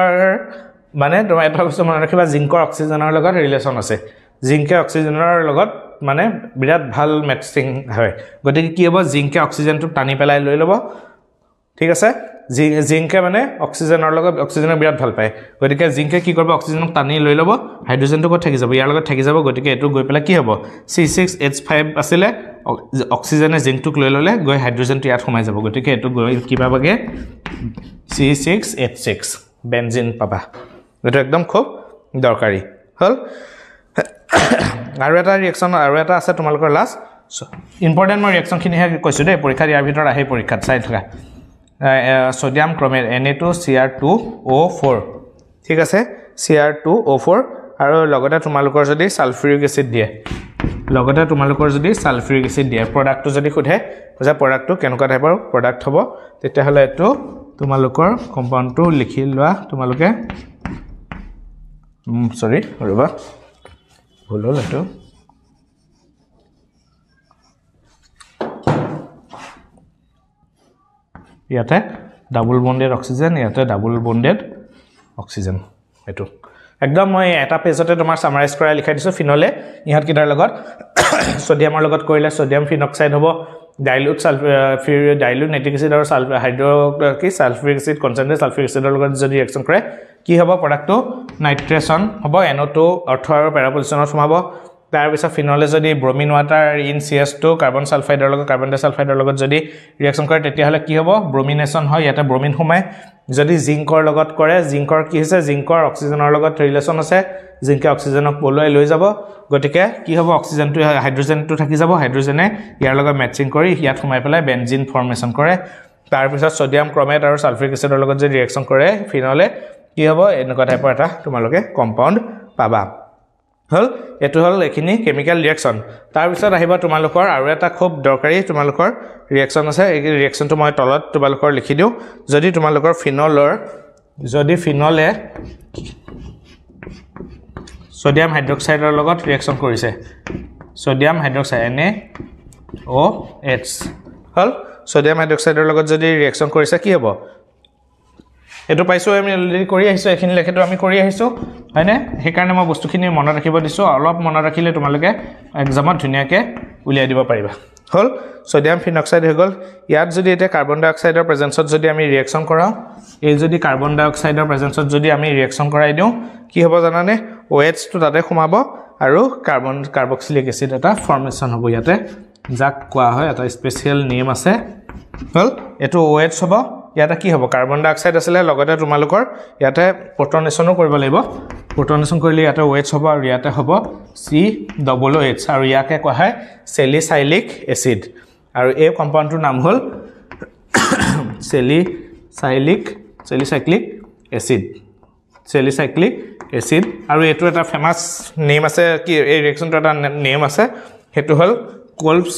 মানে তোমাৰ এটা বস্তু মনত ৰাখিবা জিংকৰ অক্সিজেনৰ লগত ৰিলেচন আছে জিংকে অক্সিজেনৰ লগত মানে বিৰাট ভাল ম্যাচিং হয় গতিকে কি হ'ব জিংকে অক্সিজেনটো টানি পেলাই লৈ লব ঠিক আছে জিংকে মানে অক্সিজেনৰ লগত অক্সিজেনৰ বিৰাট ভাল পায় গতিকে জিংকে কি কৰিব অক্সিজেনক টানি লৈ লব হাইড্ৰোজেনটো কত থাকি যাব ইয়াৰ লগত থাকি যাব গতিকে এটো গৈ পেলাই কি হ'ব C6H5 আছিল অক্সিজেনে জিংটোক লৈ ললে গৈ হাইড্ৰোজেনটো ইয়াত সোমাই যাব গতিকে এটো গৈ কিবা বাগে C6H6 বেনজিন পাবা এটো একদম খুব দৰকাৰী হল আৰু এটা ৰিঅ্যাকশন আৰু এটা আছে তোমালোকৰ লাষ্ট ইম্পৰ্টেন্ট মই ৰিঅ্যাকশন খিনি কৈছো দে পৰীক্ষা ইয়াৰ ভিতৰত আহে পৰীক্ষাত চাই থকা সোডিয়াম ক্ৰোমেট Na2Cr2O4 ঠিক আছে Cr2O4 আৰু লগতে তোমালোকৰ যদি সালফিউৰিক এসিড দিয়ে লগতে তোমালোকৰ যদি সালফিউৰিক এসিড দিয়ে প্ৰডাক্টটো যদি খুধে যে প্ৰডাক্টটো কেনেকুৱা টাইপৰ প্ৰডাক্ট হ'ব তেতিয়াহলে এটো তোমালোকৰ কম্পাউণ্ডটো লিখি লোৱা তোমালোকে সৰি ৰবা ভুল হল এটো ইয়াতে ডাবল বন্ডেড অক্সিজেন ইয়াতে ডাবল বন্ডেড অক্সিজেন এটো একদম মই এটা পেজতে তোমাৰ সামাৰাইজ কৰা লিখাই দিছো ফিনলে ইহাত কিটাৰ লগত সোডিয়ামৰ লগত কৰিলে সোডিয়াম ফিনঅক্সাইড হ'ব ডাইলুট সালফিউৰিক ডাইলুট নাইট্ৰিক এসিড আৰু সালফিউৰিক এসিড কনসেন্ট্ৰেট সালফিউৰিক এসিডৰ লগত যদি ৰিঅ্যাকশন কৰে কি হ'ব প্ৰডাক্টটো নাইট্ৰেশন হ'ব NO2 অৰ্থ আৰু পেৰা পজিশনত সোমাব তাৰ পিছত ফিনলে যদি bromine water in CS2 carbon সালফাইডৰ লগত কাৰ্বন ডাইসালফাইডৰ লগত যদি ৰিঅ্যাকশন কৰে তেতিয়াহলে কি হ'ব ব্ৰোমিনেশন হয় ইয়াতে ব্ৰোমিন সোমায় যদি জিংকৰ লগত কৰে জিংকৰ কি হৈছে জিংকৰ অক্সিজেনৰ লগত ৰিলেচন আছে জিংকে অক্সিজেনক পলুৱাই লৈ যাব গতিকে কি হ'ব অক্সিজেনটো হাইড্ৰোজেনটো থাকি যাব হাইড্ৰোজেনে ইয়াৰ লগত ম্যাচিং কৰি ইয়াত সোমাই পেলাই বেনজিন ফৰ্মেশন কৰে তাৰ পিছত সোডিয়াম ক্ৰোমেট আৰু সালফিউৰিক এসিডৰ লগত যদি ৰিঅ্যাকশন কৰে ফিনলে কি হ'ব এনেকুৱা টাইপৰ এটা তোমালোকে কম্পাউণ্ড পাবা হল এটো হল এখিনি কেমিক্যাল ৰিঅ্যাকশন তাৰ পিছত আহিবা তোমালোকৰ আৰু এটা খুব দৰকাৰী তোমালোকৰ ৰিঅ্যাকশন আছে এই ৰিঅ্যাকশনটো মই তলত তোমালোকৰ লিখি দিও যদি তোমালোকৰ ফিনলৰ যদি ফিনলে সোডিয়াম হাইড্ৰক্সাইডৰ লগত ৰিঅ্যাকশন কৰিছে সোডিয়াম হাইড্ৰক্সাইড NaOH হল সোডিয়াম হাইড্ৰক্সাইডৰ লগত যদি ৰিঅ্যাকশন কৰিছে কি হ'ব এটো পাইছো আমি অলৰেডি কৰি আহিছো এখিনি লেখেটো আমি কৰি আহিছো হয়নে সেই কাৰণে মই বস্তুখিনি মনত ৰাখিব দিছো অলপ মনত ৰাখিলে তোমালোকে এক্সামত ধুনিয়াকে উলিয়াই দিব পাৰিবা হল সোডিয়াম ফিনঅক্সাইড হৈ গল ইয়াত যদি এটা কাৰ্বন ডাই অক্সাইডৰ প্ৰেজেন্সত যদি আমি ৰিঅ্যাকশন কৰাও এই যদি কাৰ্বন ডাই অক্সাইডৰ প্ৰেজেন্সত যদি আমি ৰিঅ্যাকশন কৰাই দিও কি হ'ব জানানে OH টো তাতে সোমাব আৰু কাৰ্বক্সিলিক এসিড এটা ফৰ্মেশন হ'ব ইয়াতে যাক কোৱা হয় এটা স্পেশাল নেম আছে হল এটো OH হ'ব ইয়াতে কি হ'ব কাৰ্বন ডাই অক্সাইড আছিল লগতে তোমালোকৰ ইয়াতে প্ৰটনেশনো কৰিব লাগিব প্ৰটনেশন কৰিলে ইয়াতে OH হ'ব আৰু ইয়াতে হ'ব COOH আৰু ইয়াকে কোৱা হয় চেলিসাইলিক এসিড আৰু এই কম্পাউণ্ডটোৰ নাম হ'ল চেলিসাইক্লিক এসিড আৰু এটো এটা ফেমাস নেম আছে কি এই ৰিঅ্যাকশনটো এটা নেম আছে হেতু হ'ল কোলবছ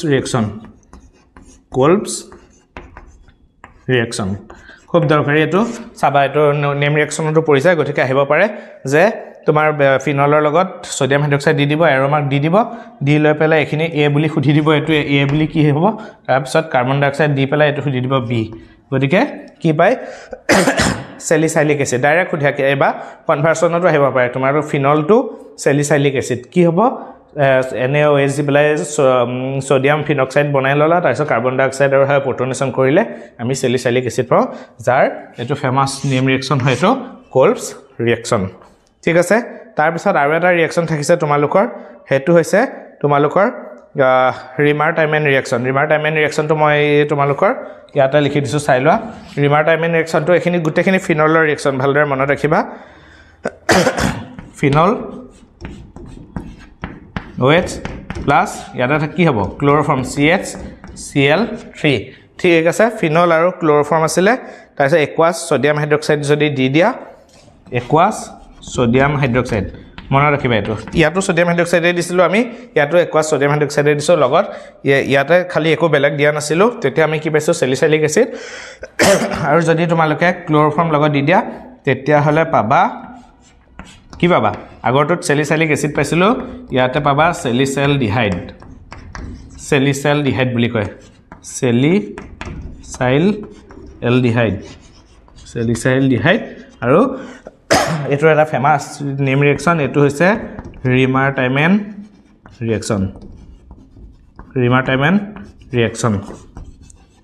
ৰিঅ্যাকশন খুব দৰকাৰী এটো চাবা এটো নেম ৰিঅ্যাকশনটো পৰিছে গতিকে আহিব পাৰে যে তোমাৰ ফিনলৰ লগত সোডিয়াম হাইড্ৰক্সাইড দি দিব এৰো মাৰ্ক দি দিব দি লৈ পেলাই এখিনি A বুলি খুধি দিব এটো A বুলি কি হ'ব তাৰ পিছত কাৰ্বন ডাই অক্সাইড দি পেলাই এটো খুধি দিব B গতিকে কি পায় স্যালিসাইলিক এসিড ডাইৰেক্ট খুধিয়াকে এবা কনভাৰ্সনটো আহিব পাৰে তোমাৰ ফিনল টু স্যালিসাইলিক এসিড কি হ'ব NaOH পেলাই সোডিয়াম ফিনক্সাইড বনাই ললা তাৰপিছত কাৰ্বন ডাই অক্সাইড আৰু প্ৰটনেশন কৰিলে আমি স্যালিসাইলিক এসিড পাওঁ যাৰ এটো ফেমাস নেম ৰিঅ্যাকশন হয়তো কোলবছ ৰিঅ্যাকশন ঠিক আছে তাৰ পিছত আৰু এটা ৰিঅ্যাকশন থাকিছে তোমালোকৰ হেতু হৈছে তোমালোকৰ ৰিমাৰ-টাইমেন ৰিঅ্যাকশনটো মই তোমালোকৰ ইয়াতে লিখি দিছো চাই লোৱা ৰিমাৰ-টাইমেন ৰিঅ্যাকশনটো এখিনি গুটেখিনি ফিনলৰ ৰিঅ্যাকশন ভালদৰে মনত ৰাখিবা ফিনল OH প্লাস ইয়াতে কি হ'ব ক্লোৰোফৰ্ম CH Cl3 ঠিক আছে ফিনল আৰু ক্লোৰোফৰ্ম আছিল তাৰপিছত একুৱাছ সোডিয়াম হাইড্ৰক্সাইড যদি দি দিয়া একুৱাছ সোডিয়াম হাইড্ৰক্সাইড মনত ৰাখিবা এটো ইয়াতো সোডিয়াম হাইড্ৰক্সাইড দিছিলো আমি ইয়াতো একুৱাছ সোডিয়াম হাইড্ৰক্সাইড দিছো লগত ইয়াতে খালি একো বেলেগ দিয়া নাছিলো তেতিয়া আমি কি পাইছো স্যালিসাইলিক এসিড আৰু যদি তোমালোকে ক্লোৰোফৰ্ম লগত দি দিয়া তেতিয়া হলে পাবা কি পাবা আগৰটোত স্যালিসাইলিক এসিড পাইছিলো ইয়াতে পাবা স্যালিসাইলডিহাইড বুলি কয় স্যালিসাইলডিহাইড আৰু এটো এটা ফেমাস নেম ৰিঅ্যাকশন এটো হৈছে ৰিমাৰ-টাইমেন ৰিঅ্যাকশন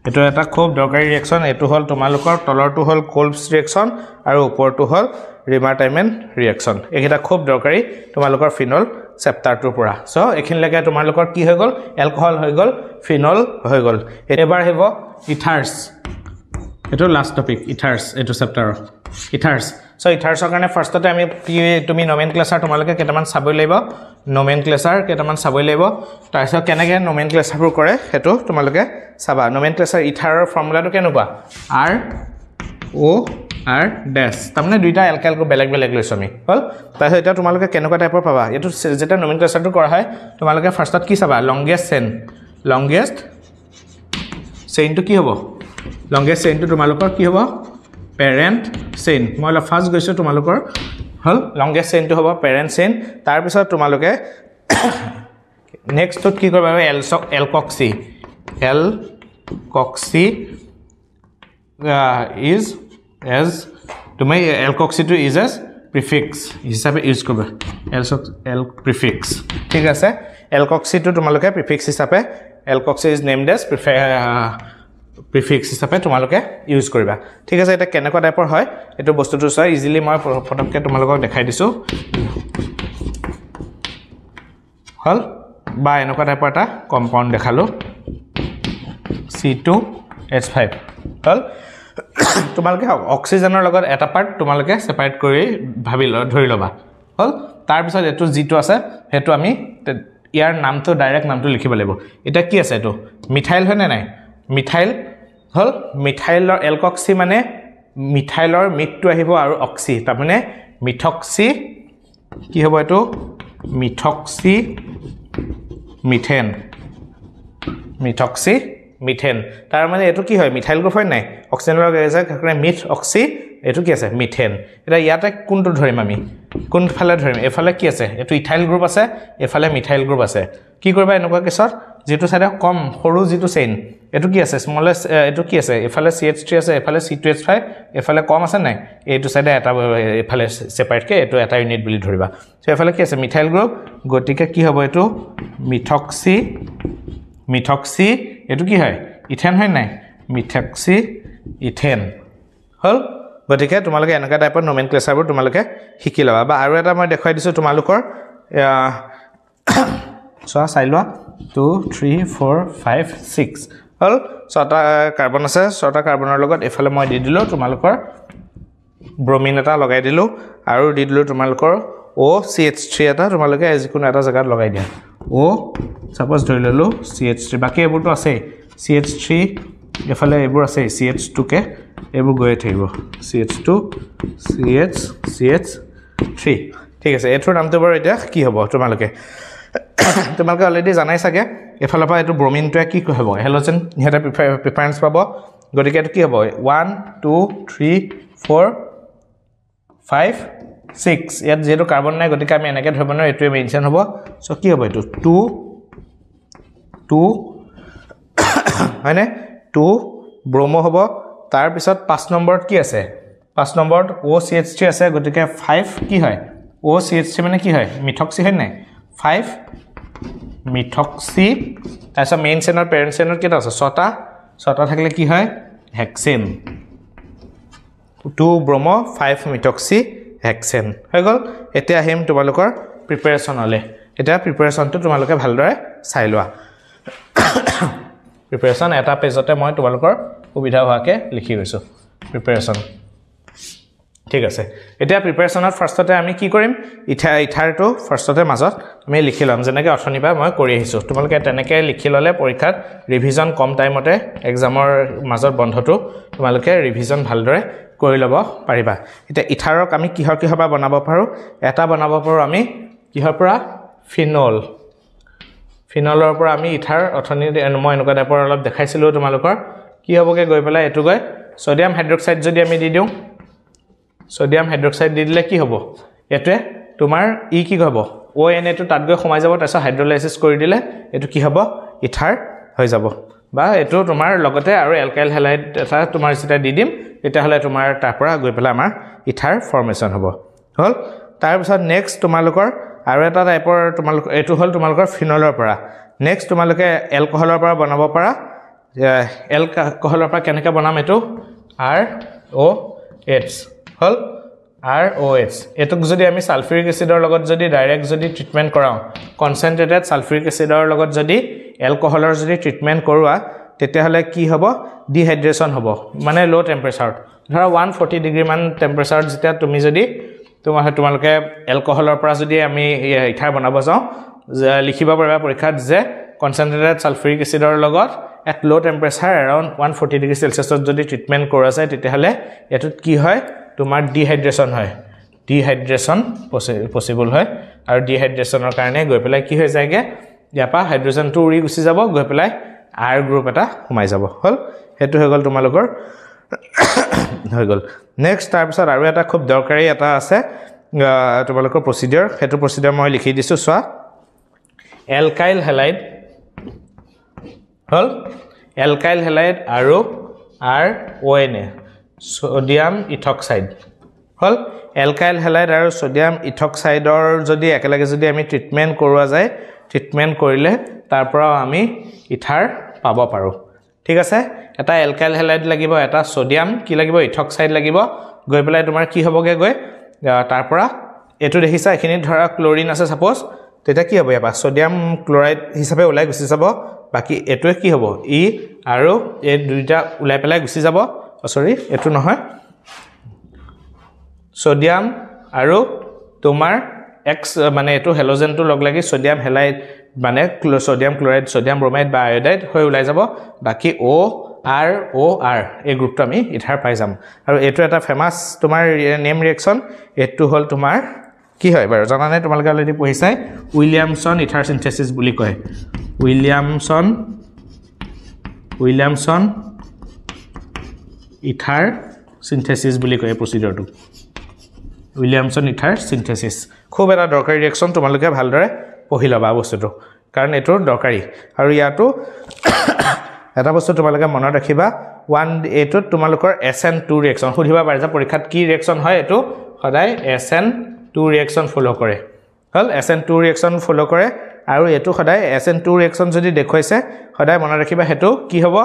এটো এটা খুব দৰকাৰী ৰিঅ্যাকশন এটো হল তোমালোকৰ তলৰটো হল কোলবছ ৰিঅ্যাকশন আৰু ওপৰটো হল ৰিমাৰ-টাইমেন ৰিঅ্যাকশন একেটা খুব দৰকাৰী তোমালোকৰ ফিনল চেপ্টাৰটোৰ পৰা সো এখিনলৈকে তোমালোকৰ কি হৈ গল এলকহল হৈ গল ফিনল হৈ গল এবাৰ হেব ইথাৰ্স এটো লাষ্ট টপিক ইথাৰ্স এটো চেপ্টাৰ ইথাৰ্স সো ইথাৰ্সৰ কাৰণে ফাৰ্ষ্টতে আমি তুমি নমেনক্লেচাৰ তোমালোকে কেটামান চাবই লাগিব নমেনক্লেচাৰ কেটামান চাবই লাগিব তাৰপিছত কেনেকৈ নমেনক্লেচাৰবোৰ কৰে হেতু তোমালোকে চাবা নমেনক্লেচাৰ ইথাৰৰ ফৰ্মুলাটো কেনেকুৱা R ড্যাশ তাৰমানে দুইটা এলকাইলকো বেলেগ বেলেগ লৈছো আমি হল তাৰপিছত এটা তোমালোকে কেনেকুৱা টাইপৰ পাবা এটো যেটা নমেনক্লেচাৰটো কৰা হয় তোমালোকে ফাৰ্ষ্টত কি চাবা লংগেষ্ট চেইনটো কি হ'ব লংগেষ্ট চেইনটো তোমালোকৰ কি হ'ব parent chain মই ফাৰ্স্ট গৈছো তোমালোকৰ হল লংগেষ্ট চেইনটো হ'ব parent chain তাৰ পিছত তোমালোকে নেক্সটত কি কৰিবা এলকক্সি is as তুমি এলকক্সিটো is as prefix হিচাপে ইউজ কৰিবা এল prefix ঠিক আছে এলকক্সিটো তোমালোকে prefix হিচাপে এলকক্সি is named as prefix হিচাপে তোমালোকে ইউজ কৰিবা ঠিক আছে এটা কেনেকুৱা টাইপৰ হয় এটো বস্তুটো চাই ইজিলি মই পটককে তোমালোকক দেখাই দিছো হল বা এনেকুৱা টাইপৰ এটা কম্পাউণ্ড দেখালো C2H5 হল তোমালোকে অক্সিজেনৰ লগত এটা পাৰ্ট তোমালোকে সেপাৰেট কৰি ধৰি লবা হল তাৰ পিছত এটো জিটো আছে হেতু আমি ইয়াৰ নামটো ডাইৰেক্ট নামটো লিখিব লাগিব এটা কি আছে এটো মিথাইল হয় নাই মিথাইল হল মিথাইলৰ এলকক্সি মানে মিথাইলৰ মিথটো আহিব আৰু অক্সি তাৰ মানে মিথক্সি কি হ'ব এটো মিথক্সি মিথেন তাৰ মানে এটো কি হয় মিথাইল গ্ৰুপ হয় নাই অক্সিজেনৰ লগত কাৰণে মিথ অক্সি এটো কি আছে মিথেন এটা ইয়াতে কোনটো ধৰিম আমি কোন ফালে ধৰিম এফালে কি আছে এটো ইথাইল গ্ৰুপ আছে এফালে মিথাইল গ্ৰুপ আছে কি কৰিবা এনেকুৱা কেছত যেটো সাইডে কম সৰু যেটো চেইন এটো কি আছে স্মলেষ্ট এটো কি আছে এফালে CH3 আছে এফালে C2H5 এফালে কম আছে নাই এটো সাইডে এটা এফালে সেপাৰেট কে এটো এটা ইউনিট বুলি ধৰিবা সো এফালে কি আছে মিথাইল গ্ৰুপ গটিকে কি হ'ব এটো মিথক্সি এটো কি হয় ইথেন হয় নাই মিথক্সি ইথেন হল গটিকে তোমালোকে এনেকা টাইপৰ নমেনক্লেচাৰবোৰ তোমালোকে শিকি লবা বা আৰু এটা মই দেখাই দিছো তোমালোকৰ সো চাইলোৱা 2 3 4 5 6 হল ছটা কাৰ্বন আছে ছটা কাৰ্বনৰ লগত এফালে মই দি দিলো তোমালোকৰ ব্ৰোমিন এটা লগাই দিলো আৰু দি দিলো তোমালোকৰ OCH3 এটা তোমালোকে যিকোনো এটা জায়গাত লগাই দিয়া O সাপোজ ধৰি ললো CH3 বাকি এবোৰটো আছে CH3 এফালে এবোৰ আছে CH2 কে এবোৰ গৈ থাকিব CH2 CH3 ঠিক আছে এটোৰ নামটো বাৰু এটা কি হ'ব তোমালোকে অলৰেডি জানাই সাগে এফালৰ পৰা এটো ব্ৰোমিনটোৱে কি হ'ব হেলোজেন ইহতে প্ৰিফাৰেন্স পাব গতিকে এটো কি হ'ব 1 2 3 4 5 6 ইয়াত যেটো কাৰ্বন নাই গতিকে আমি এনেকে ধৰব না এটোৱে মেনশন হ'ব সো কি হ'ব এটো 2 2 মানে 2 ব্ৰোমো হ'ব তাৰ পিছত 5 নম্বৰত কি আছে 5 নম্বৰত OCH3 আছে গতিকে 5 কি হয় OCH3 মানে কি হয় মিথক্সি হয় নাই 5 মিথক্সি তাইছা মেইন চেনৰ পেৰেন্ট চেনৰ কেটা আছে 6টা থাকিলে কি হয় হেক্সেন 2 ব্ৰোমো 5 মিথক্সি হেক্সেন হৈ গল এতিয়া আহিম তোমালোকৰ প্ৰিপাৰেচনলে এটা প্ৰিপাৰেচনটো তোমালোকে ভালদৰে চাই লোৱা প্ৰিপাৰেচন এটা পেজতে মই তোমালোকৰ সুবিধা হোৱাকে লিখি গৈছো প্ৰিপাৰেচন ঠিক আছে এতিয়া প্ৰিপাৰেচনত ফাৰ্ষ্টতে আমি কি কৰিম ইথাৰটো ফাৰ্ষ্টতে মাজত আমি লিখি লম যেনেকৈ অথনিবা মই কৰি আহিছো তোমালোকে তেনেকৈ লিখি ললে পৰীক্ষাত ৰিভিজন কম টাইমতে এক্সামৰ মাজত বন্ধটো তোমালোকে ৰিভিজন ভালদৰে কৰি লব পাৰিবা এতিয়া ইথাৰক আমি কিহৰ পৰা বনাব পাৰো এটা বনাব পাৰো আমি কিহৰ পৰা ফিনলৰ পৰা আমি ইথাৰ অথনি মই এনেকুৱা টাইপৰ অলপ দেখাইছিলো তোমালোকৰ কি হ'বগে গৈ পেলাই এটো গৈ সোডিয়াম হাইড্ৰক্সাইড যদি আমি দি দিও সোডিয়াম হাইড্ৰক্সাইড দি দিলে কি হ'ব এটোৱে তোমাৰ ই কি হ'ব ON এটো তাত গৈ সোমাই যাব তাৰছত হাইড্ৰলাইসিস কৰি দিলে এটো কি হ'ব ইথাৰ হৈ যাব বা এটো তোমাৰ লগতে আৰু এলকাইল হ্যালাইড এটা তোমাৰ যেটা দি দিম এটা হলে তোমাৰ তাৰ পৰা গৈ পেলাই আমাৰ ইথাৰ ফৰ্মেশন হ'ব হল তাৰ পিছত নেক্সট তোমালোকৰ আৰু এটা টাইপৰ তোমালোকৰ এটো হল তোমালোকৰ ফিনলৰ পৰা নেক্সট তোমালোকে এলকহলৰ পৰা বনাব পাৰা এলকহলৰ পৰা কেনেকৈ বনাম এটো ROH হল ROH এটোক যদি আমি সালফিউৰিক এসিডৰ লগত যদি ডাইৰেক্ট যদি ট্ৰিটমেন্ট কৰাও কনসেন্ট্ৰেটেড সালফিউৰিক এসিডৰ লগত যদি এলকহলৰ যদি ট্ৰিটমেন্ট কৰোৱা তেতিয়া হলে কি হ'ব ডিহাইড্ৰেচন হ'ব মানে লো টেম্পাৰেচাৰ ধৰা 140 ডিগ্ৰী মান টেম্পাৰেচাৰ যেতিয়া তুমি যদি তোমালোকে এলকহলৰ পৰা যদি আমি ইথাৰ বনাব যাও লিখিব পাৰিবা পৰীক্ষাত যে কনসেন্ট্ৰেটেড সালফিউৰিক এসিডৰ লগত at low temperature around 140 degree celsius যদি ট্ৰিটমেন্ট কৰা যায় তেতিয়া হলে এটো কি হয় তোমাৰ ডিহাইড্ৰেচন হয় ডিহাইড্ৰেচন পসিবল হয় আৰু ডিহাইড্ৰেচনৰ কাৰণে গৈ পেলাই কি হৈ যায়গে ইয়াপা হাইড্ৰোজেনটো উৰি গুচি যাব গৈ পেলাই R গ্ৰুপ এটা সোমাই যাব হল হেতু হৈ গল তোমালোকৰ হৈ গল নেক্সট তাৰ পিছত আৰু এটা খুব দৰকাৰী এটা আছে তোমালোকৰ প্ৰসিডিউৰ হেতু প্ৰসিডিউৰ মই লিখি দিছো সোৱা এলকাইল হ্যালাইড হল এলকাইল হ্যালাইড আৰু RON সোডিয়াম ইথক্সাইড হল এলকাইল হ্যালাইড আৰু সোডিয়াম ইথক্সাইডৰ যদি একেলগে যদি আমি ট্ৰিটমেন্ট কৰোৱা যায় ট্ৰিটমেন্ট কৰিলে তাৰ পৰা আমি ইথাৰ পাব পাৰো ঠিক আছে এটা এলকাইল হ্যালাইড লাগিব এটা সোডিয়াম কি লাগিব ইথক্সাইড লাগিব গৈ পেলাই তোমাৰ কি হ'বগে গৈ তাৰ পৰা এটো দেখিছা এখিনি ধৰা ক্লোৰিন আছে সাপোজ তেটা কি হ'ব ইয়াপা সোডিয়াম ক্লোৰাইড হিচাপে ওলাই গুচি যাব বাকি এটোৱে কি হ'ব ই আৰু এই দুইটা ওলাই পেলাই গুচি যাব সৰি এটো নহয় সোডিয়াম আৰু তোমাৰ X মানে এটো হেলোজেনটো লগ লাগি সোডিয়াম হ্যালাইড মানে সোডিয়াম ক্লোৰাইড সোডিয়াম ব্ৰোমাইড বা আয়োডাইড হৈ ওলাই যাব বাকি OR এই গ্ৰুপটো আমি ইথাৰ পাই যাম আৰু এটো এটা ফেমাস তোমাৰ নেম ৰিঅ্যাকশন এটো হল তোমাৰ কি হয় বাৰু জানা নাই তোমালোকে অলৰেডি পঢ়িছাই উইলিয়ামসন ইথাৰ সিনথেসিস বুলি কয় উইলিয়ামসন ইথাৰ সিনথেসিস বুলি কয় প্ৰসিডিউৰটো উইলিয়ামসন ইথাৰ সিনথেসিস খুব এটা দৰকাৰী ৰিঅ্যাকশন তোমালোকে ভালদৰে পঢ়ি লবা বস্তুটো কাৰণ এটো দৰকাৰী আৰু ইয়াটো এটা বস্তু তোমালোকে মনত ৰাখিবা 1 এটো তোমালোকৰ SN2 ৰিঅ্যাকশন সুধিবা পাৰে যে পৰীক্ষাত কি ৰিঅ্যাকশন হয় এটো সদায় SN2 ৰিঅ্যাকশন ফলো কৰে হল SN2 ৰিঅ্যাকশন ফলো কৰে আৰু এটো সদায় SN2 ৰিঅ্যাকশন যদি দেখুৱাইছে সদায় মনত ৰাখিবা হেতু কি হ'ব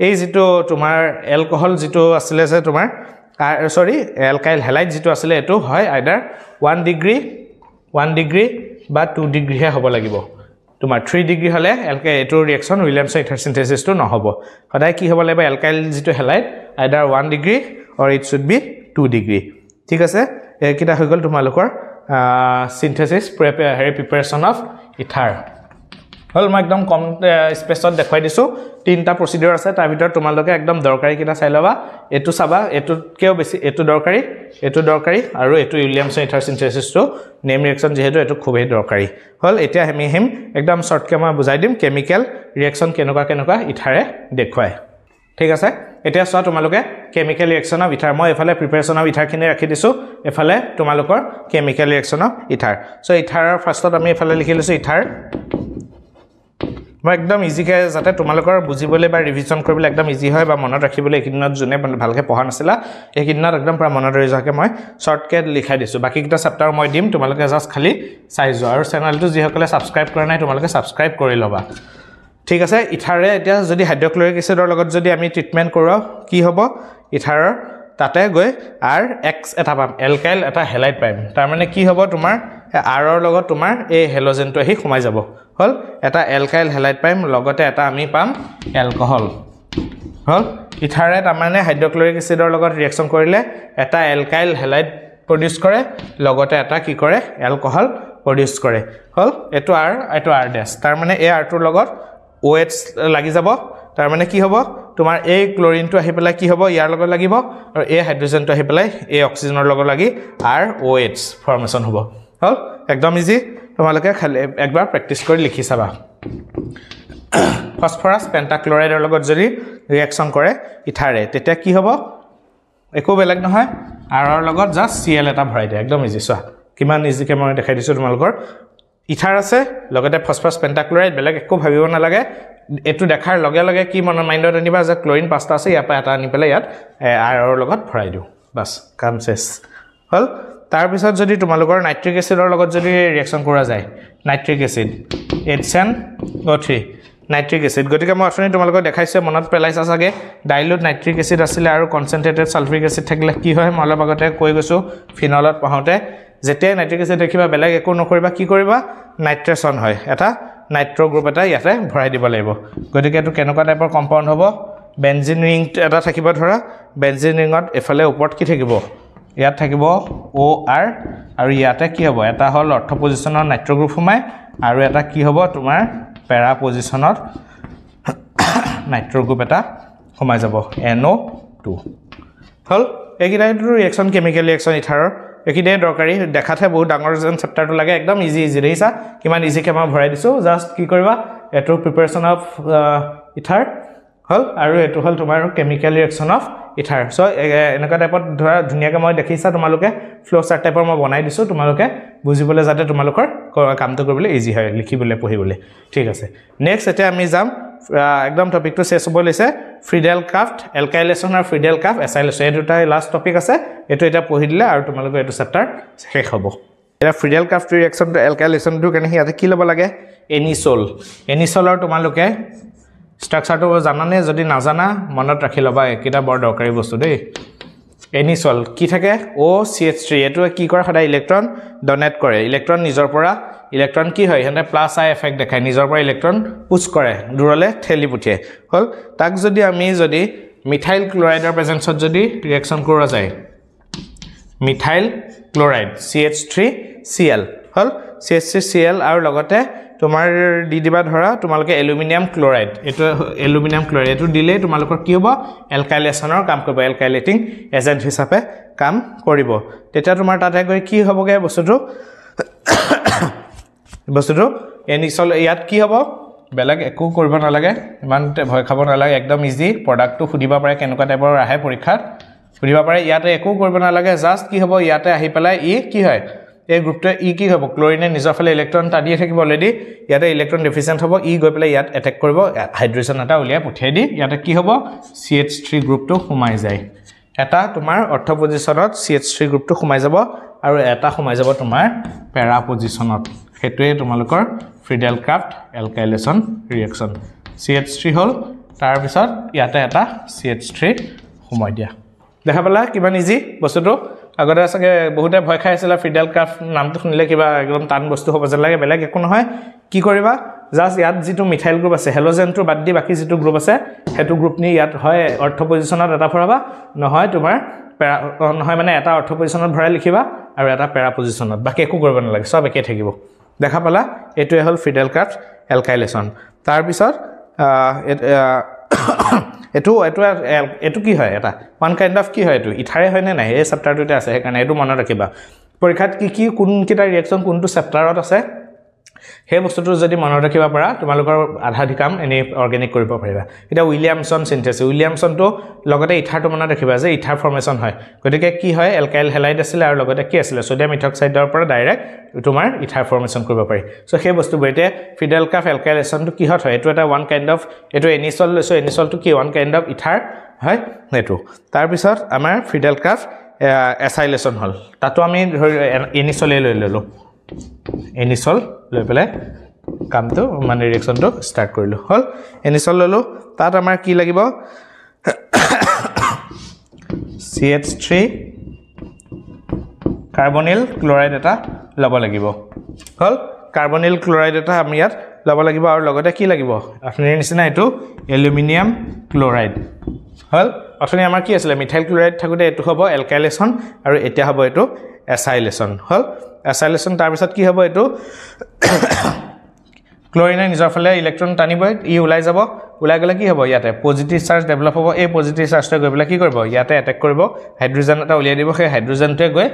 এই যেটো তোমাৰ এলকহল যেটো আছিল যে তোমাৰ সৰি এলকাইল হ্যালাইড যেটো আছিল এটো হয় আইদাৰ 1 ডিগ্ৰী বা 2 ডিগ্ৰী হে হ'ব লাগিব তোমাৰ 3 ডিগ্ৰী হলে এলকাইল এটো ৰিঅ্যাকশন উইলিয়ামসন ইথাৰ সিনথেসিস টো নহব সদায় কি হ'ব লাগিব এলকাইল যেটো halide either 1 degree or it should be 2 degree ঠিক আছে একিটা হৈ গল তোমালোকৰ সিনথেসিস প্ৰিপাৰেচন অফ ইথাৰ হল মই একদম কম স্পেসত দেখাই দিছো তিনটা প্ৰসিডিউৰ আছে তাৰ ভিতৰত তোমালোকে একদম দৰকাৰী কিটা চাই লবা এটো চাবা এটোকেও বেছি এটো দৰকাৰী আৰু এটো উইলিয়ামসন ইথাৰ সিনথেসিস টো নেম ৰিঅ্যাকশন যেহেতু এটো খুবেই দৰকাৰী হল এতিয়া আমি হিম একদম শৰ্টকে মই বুজাই দিম কেমিক্যাল ৰিঅ্যাকশন কেনেকুৱা ইথাৰে দেখুৱায় ঠিক আছে এতিয়া চোৱা তোমালোকে কেমিকেল ৰিয়েকশ্যন অফ ইথাৰ মই এফালে প্ৰিপাৰেশ্যন অফ ইথাৰখিনি ৰাখি দিছোঁ এফালে তোমালোকৰ chemical reaction of ether so ইথাৰৰ ফাৰ্ষ্টত আমি এফালে লিখি লৈছোঁ ইথাৰ মই একদম ইজিকে যাতে তোমালোকৰ বুজিবলৈ বা ৰিভিজন কৰিবলৈ একদম ইজি হয় বা মনত ৰাখিবলৈ এইখিনিত যোনে ভালকৈ পঢ়া নাছিলা এইখিনিত একদম পুৰা মনত ৰৈ যোৱাকৈ মই শ্বৰ্টকাট লিখাই দিছোঁ বাকীকেইটা চেপ্টাৰ মই দিম তোমালোকে জাষ্ট খালি চাই যোৱা আৰু চেনেলটো যিসকলে ছাবস্ক্ৰাইব কৰা নাই তোমালোকে ছাবস্ক্ৰাইব কৰি ল'বা ঠিক আছে ইথাৰে এতিয়া যদি হাইড্ৰক্লৰিক এচিডৰ লগত যদি আমি ট্ৰিটমেণ্ট কৰোঁ কি হ'ব ইথাৰৰ তাতে গৈ আৰ এক্স এটা পাম এলকাইল এটা হেলাইড পাম তাৰমানে কি হ'ব তোমাৰ আৰৰ লগত তোমাৰ এই হেলোজেনটো আহি সোমাই যাব হল এটা এলকাইল হেলাইড পাম লগতে এটা আমি পাম এলকহল হল ইথাৰে তাৰমানে হাইড্ৰক্লৰিক এচিডৰ লগত ৰিয়েকশ্যন কৰিলে এটা এলকাইল হেলাইড প্ৰডিউচ কৰে লগতে এটা কি কৰে এলকহল প্ৰডিউচ কৰে হল এইটো আৰ ডেছ তাৰমানে এই আৰটোৰ লগত OH লাগি যাব তাৰমানে কি হ'ব তোমাৰ এই ক্লোৰিনটো আহি পেলাই কি হ'ব ইয়াৰ লগত লাগিব আৰু এই হাইড্ৰজেনটো আহি পেলাই এই অক্সিজেনৰ লগত লাগি ROH ফৰ্মেশ্যন হ'ব হল একদম ইজি তোমালোকে খালি একবাৰ প্ৰেক্টিছ কৰি লিখি চাবা ফসফৰাছ পেন্টাক্লৰাইডৰ লগত যদি ৰিয়েকশ্যন কৰে ইথাৰে তেতিয়া কি হ'ব একো বেলেগ নহয় আৰৰ লগত জাষ্ট Cl এটা ভৰাই দিয়ে একদম ইজি চোৱা কিমান ইজিকে মই দেখাই দিছোঁ তোমালোকৰ ইথাৰ আছে লগতে ফসফৰাছ পেন্টাক্লৰাইড বেলেগ একো ভাবিব নালাগে এটো দেখাৰ লগে লগে কি মনৰ মাইণ্ডত আনিবা যে ক্লোৰিন পাঁচটা আছে ইয়াৰ পৰা এটা আনি পেলাই ইয়াত আৰৰ লগত ভৰাই দিওঁ বাস কাম শেষ হল তাৰ পিছত যদি তোমালোকৰ নাইট্ৰিক এচিডৰ লগত যদি ৰিয়েকশ্যন কৰা যায় nitric acid HNO3 nitric acid গতিকে মই অথনি তোমালোকক দেখাইছে মনত পেলাইছা চাগে ডাইলুট নাইট্ৰিক এচিড আছিল আৰু কনসেন্ট্ৰেটেড সালফ্ৰিক এচিড থাকিলে কি হয় মই অলপ আগতে কৈ গৈছো ফিনলত পাওঁতে যেতিয়া নাইট্ৰিক এচিড দেখিবা বেলেগ একো নকৰিবা কি কৰিবা নাইট্ৰেচন হয় এটা নাইট্ৰ গ্ৰুপ এটা ইয়াতে ভৰাই দিব লাগিব গতিকে এটো কেনেকুৱা টাইপৰ কম্পাউণ্ড হ'ব বেনজিন ৰিং এটা থাকিব ধৰা বেনজিন ৰিঙত এফালে ওপৰত কি থাকিব ইয়াত থাকিব OR আৰু ইয়াতে কি হ'ব এটা হল অৰ্থ পজিশনৰ নাইট্ৰ গ্ৰুপ সোমাই আৰু এটা কি হ'ব তোমাৰ পেৰা পজিশনত নাইট্ৰ গ্ৰুপ এটা সোমাই যাব NO2 হল এইকিটাইটো ৰিয়েকশ্যন কেমিকেল ৰিয়েকশ্যন ইথাৰৰ একিডে দৰকাৰী দেখাতে বহুত ডাঙৰ যেন চেপ্টাৰটো লাগে একদম ইজি দেখিছা কিমান ইজিকে মই ভৰাই দিছো জাষ্ট কি কৰিবা এটো প্ৰিপাৰেচন অফ ইথাৰ হল আৰু এটো হল তোমাৰ chemical reaction of ether so এনেকা টাইপত ধৰা ধুনিয়াকে মই দেখিছা তোমালোকে ফ্লো চাৰ্ট টাইপৰ মই বনাই দিছো তোমালোকে বুজিবলৈ যাতে তোমালোকৰ কামটো কৰিবলৈ ইজি হয় লিখিবলৈ পঢ়িবলৈ ঠিক আছে নেক্সট এটা আমি যাম একদম টপিকটো শেষ হ'ব লৈছে ফ্ৰিডেল ক্ৰাফট এলকাইলেশ্যন আৰু ফ্ৰিডেল ক্ৰাফট এসাইলেশ্যন এই দুটাই লাষ্ট টপিক আছে এটো এটা পঢ়ি দিলে আৰু তোমালোকৰ এটো চেপ্টাৰ শেষ হ'ব এটা ফ্ৰিডেল ক্ৰাফট ৰিয়েকশ্যনটো এলকাইলেশ্যনটো কেনে ইয়াতে কি ল'ব লাগে এনিছলৰ তোমালোকে স্ট্ৰাকচাৰটো জানানে যদি নাজানা মনত ৰাখি ল'বা একিটা বৰ দৰকাৰী বস্তু দেই এনিছল কি থাকে OCH3 এটো কি কৰে সদায় ইলেক্ট্ৰন ডোনেট কৰে ইলেক্ট্ৰন নিজৰ পৰা ইলেক্ট্ৰন কি হয় হেনে প্লাস আই এফেক্ট দেখায় নিজৰ পৰা ইলেক্ট্ৰন পুশ কৰে দূৰলে ঠেলি পুঠিয়ে হল তাক যদি আমি যদি মিথাইল ক্লোৰাইডৰ প্ৰেজেন্সত যদি ৰিয়েকশ্যন কৰা যায় মিথাইল ক্লোৰাইড CH3Cl হল CH3Cl আৰু লগতে তোমাৰ দি দিবা ধৰা তোমালোকে এলুমিনিয়াম ক্লোৰাইড এটো এলুমিনিয়াম ক্লোৰাইড এটো দিলে তোমালোকৰ কি হ'ব এলকাইলেশ্যনৰ কাম কৰিব এলকাইলেটিং এজেন্ট হিচাপে কাম কৰিব তেতিয়া তোমাৰ তাতে গৈ কি হ'বগে বস্তুটো এনিছল ইয়াত কি হ'ব বেলেগ একো কৰিব নালাগে ইমান ভয় খাব নালাগে একদম ইজি প্ৰডাক্টটো খুদিবা পাৰে কেনেকুৱা টাইপৰ আহে পৰীক্ষাত খুদিবা পাৰে ইয়াতে একো কৰিব নালাগে জাষ্ট কি হ'ব ইয়াতে আহি পেলাই ই কি হয় এই গ্ৰুপটো ই কি হ'ব ক্লোৰিনে নিজৰ ফালে ইলেক্ট্ৰন টানিয়ে থাকিব অলৰেডি ইয়াতে ইলেক্ট্ৰন ডেফিচিয়েন্ট হ'ব ই গৈ পেলাই ইয়াত এটেক কৰিব হাইড্ৰোজেন এটা উলিয়াই পঠিয়াই দি ইয়াতে কি হ'ব CH3 গ্ৰুপটো সোমাই যায় এটা তোমাৰ অৰ্থ পজিশনত CH3 গ্ৰুপটো সোমাই যাব আৰু এটা সোমাই যাব তোমাৰ পেৰা পজিশনত হেতুৱে তোমালোকৰ ফ্ৰিডেল ক্ৰাফট এলকাইলেশ্যন ৰিয়েকশ্যন CH3 হল তাৰ পিছত ইয়াতে এটা CH3 সোমাই দিয়া দেখা পালা কিমান ইজি বস্তুটো আগতে আছে বহুতে ভয় খাই আছিল ফ্ৰিডেল ক্ৰাফট নামটো শুনিলে কিবা একদম টান বস্তু হ'ব যেন লাগে বেলেগ একো নহয় কি কৰিবা জাস্ট ইয়াত যেটো মিথাইল গ্ৰুপ আছে হেলোজেনটো বাদ দি বাকি যেটো গ্ৰুপ আছে হেতু গ্ৰুপ নি ইয়াত হয় অৰ্থ পজিশনত এটা ভৰাবা নহয় তোমাৰ নহয় মানে এটা অৰ্থ পজিশনত ভৰাই লিখিবা আৰু এটা পেৰা পজিশনত বাকি একো কৰিব নালাগে সব একে থাকিব দেখা পালা এটোৱে হল ফ্ৰিডেল ক্ৰাফট এলকাইলেশ্যন তাৰ পিছত এটো কি হয় এটা ওয়ান কাইন্ড অফ কি হয় এটো ইথাৰে হয় নে নাই এই চেপ্টাৰটোতে আছে হেকাৰণে এটো মনত ৰাখিবা পৰীক্ষাত কি কোন কিটা ৰিয়েকশ্যন কোনটো চেপ্টাৰত আছে সেই বস্তুটো যদি মনত ৰাখিব পাৰা তোমালোকৰ আধাধি কাম এনে অৰ্গেনিক কৰিব পাৰিবা এটা উইলিয়ামসন সিনথেসিস উইলিয়ামসনটো লগতে ইথাৰটো মনত ৰাখিবা যে ইথাৰ ফৰ্মেশন হয় গতিকে কি হয় এলকাইল হেলাইড আছিল আৰু লগতে কি আছিল সোডিয়াম ইথক্সাইডৰ পৰা ডাইৰেক্ট তোমাৰ ইথাৰ ফৰ্মেশন কৰিব পাৰি সো সেই বস্তু বইতে ফিডেলকাফ এলকাইলেশনটো কি হয় এটো এটা ওয়ান কাইন্ড অফ এটো এনিসল লৈছো এনিসলটো কি ওয়ান কাইন্ড অফ ইথাৰ হয় এটো তাৰ পিছত আমাৰ ফিডেলকাফ এসাইলেশন হল তাতো আমি এনিসলে লৈ ললো এনিসল লৈ পেলাই কামটো মানে ৰিঅ্যাকশনটো স্টাৰ্ট কৰিলো হল এনিসল ললো তাত আমাৰ কি লাগিব CH3 কাৰ্বনিল ক্লোৰাইড এটা লব লাগিব হল কাৰ্বনিল ক্লোৰাইড এটা আমি ইয়াত লব লাগিব আৰু লগতে কি লাগিব আপুনি নিচিনা এটো এলুমিনিয়াম ক্লোৰাইড হল অথনি আমাৰ কি আছিল মিথাইল ক্লোৰাইড থাকুতে এটো হ'ব এলকাইলেশন আৰু এতিয়া হ'ব এটো এসাইলেশন হল এসাইলেশন তাৰ পিছত কি হ'ব এটো ক্লোৰিনে নিজৰ ফালে ইলেক্ট্ৰন টানিব ই উলাই যাব উলাই গলে কি হ'ব ইয়াতে পজিটিভ চাৰ্জ ডেভেলপ হ'ব এই পজিটিভ চাৰ্জটো গৈ পেলাই কি কৰিব ইয়াতে এটেক কৰিব হাইড্ৰোজেন এটা উলিয়াই দিব সেই হাইড্ৰোজেনটোৱে গৈ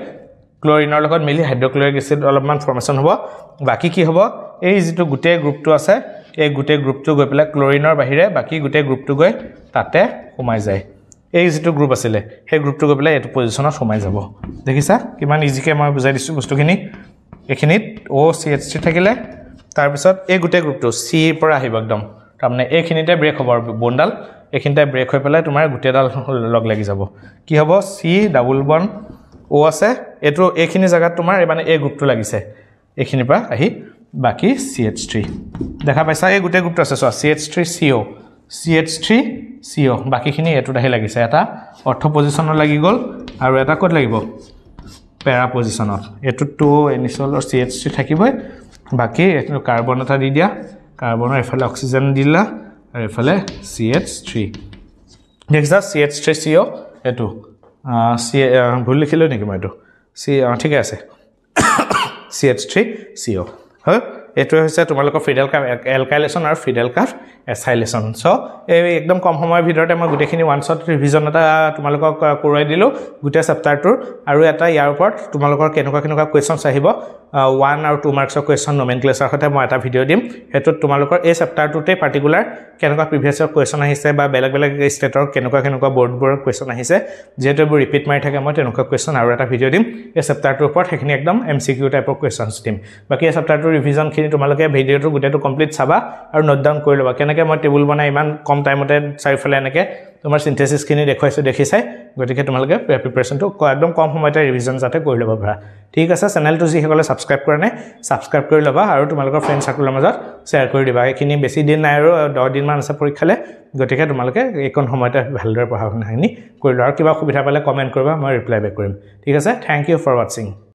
ক্লোৰিনৰ লগত মিলি হাইড্ৰক্লোৰিক এসিড অলপমান ফৰ্মেশন হ'ব বাকি কি হ'ব এই যেটো গুটে গ্ৰুপটো আছে এই গুটে গ্ৰুপটো গৈ পেলাই ক্লোৰিনৰ বাহিৰে বাকি গুটে গ্ৰুপটো গৈ তাতে সোমাই যায় এই যেটো গ্ৰুপ আছিল সেই গ্ৰুপটো গৈ পেলাই এটো পজিশনত সোমাই যাব দেখিছা কিমান ইজিকে মই বুজাই দিছো বস্তুখিনি এখিনিত OCH3 থাকিলে তাৰ পিছত এই গুটে গ্ৰুপটো C পৰা আহিব একদম তাৰমানে এইখিনিতে ব্ৰেক হ'ব বন্ডাল এইখিনিতে ব্ৰেক হৈ পেলাই তোমাৰ গুটেডাল লগ লাগি যাব কি হ'ব C ডাবল বন্ড O আছে এটো এইখিনি জায়গাত তোমাৰ মানে এই গ্ৰুপটো লাগিছে এইখিনিৰ পৰা আহি বাকি CH3 দেখা পাইছা এই গুটে গ্ৰুপটো আছে CH3CO CH3CO বাকিখিনি এটোত আহি লাগিছে এটা অৰ্থ পজিশনত লাগি গল আৰু এটা ক'ত লাগিব পেৰা পজিশনত এটোটো এনিসল আৰু CH3 থাকিবই বাকি এটো কাৰ্বন এটা দি দিয়া কাৰ্বনৰ এফালে অক্সিজেন দিলা আৰু এফালে CH3 দেখিছা CH3CO এটো ভুল লিখিলো নেকি মই এটো ঠিক আছে CH3CO হয় এটো হৈছে তোমালোকৰ ফিডেলকাফ এলকাইলেশন আৰু ফিডেলকাফ এসাইলেশন সো এই একদম কম সময়ৰ ভিতৰতে মই গুটেখিনি ওয়ান শট ৰিভিজন এটা তোমালোকক কৰাই দিলো গুটে চেপ্টাৰটোৰ আৰু এটা ইয়াৰ ওপৰত তোমালোকৰ কেনেকুৱা কোৱেশ্চনছ আহিব 1 আৰু 2 মাৰ্কছৰ কোৱেশ্চন নমেনক্লেচাৰ হতে মই এটা ভিডিও দিম হেতুত তোমালোকৰ এই চেপ্টাৰটোতে পাৰ্টিকুলাৰ কেনেকুৱা প্ৰিভিয়াছ কোৱেশ্চন আহিছে বা বেলেগ ষ্টেটৰ কেনেকুৱা বোৰ্ডৰ কোৱেশ্চন আহিছে যেটো ৰিপিট মাৰি থাকে মই তেনেকুৱা কোৱেশ্চন আৰু এটা ভিডিও দিম এই চেপ্টাৰটোৰ ওপৰত হেখিনি একদম MCQ টাইপৰ কোৱেশ্চনছ দিম বাকি এই চেপ্টাৰটোৰ ৰিভিজন খিনি তোমালোকে ভিডিওটো গুটেটো কমপ্লিট চাবা আৰু নোট ডাউন কৰি লবা কেনেকৈ মই টেবুল বনাই ইমান কম টাইমতে চাৰিফালে এনেকৈ তোমাৰ সিনথেসিস খিনি দেখুৱাইছো দেখিছাই গতিকে তোমালোকে প্ৰিপাৰেচনটো একদম কম সময়তে ৰিভিজন যাতে কৰি ল'ব পাৰা ঠিক আছে চেনেলটো যি সকলে সাবস্ক্ৰাইব কৰা নাই সাবস্ক্ৰাইব কৰি ল'বা আৰু তোমালোকৰ ফ্ৰেণ্ড সাৰ্কেলৰ মাজত শেয়াৰ কৰি দিবা এখিনি বেছি দিন নাই আৰু 10 দিন মান আছে পৰীক্ষালে গতিকে তোমালোকে একন সময়তে ভালদৰে পঢ়া শুনাখিনি কৰি লোৱা আৰু কিবা সুবিধা পালে কমেন্ট কৰিবা মই ৰিপ্লাই বেক কৰিম ঠিক আছে থ্যাংক ইউ ফৰ ওয়াচিং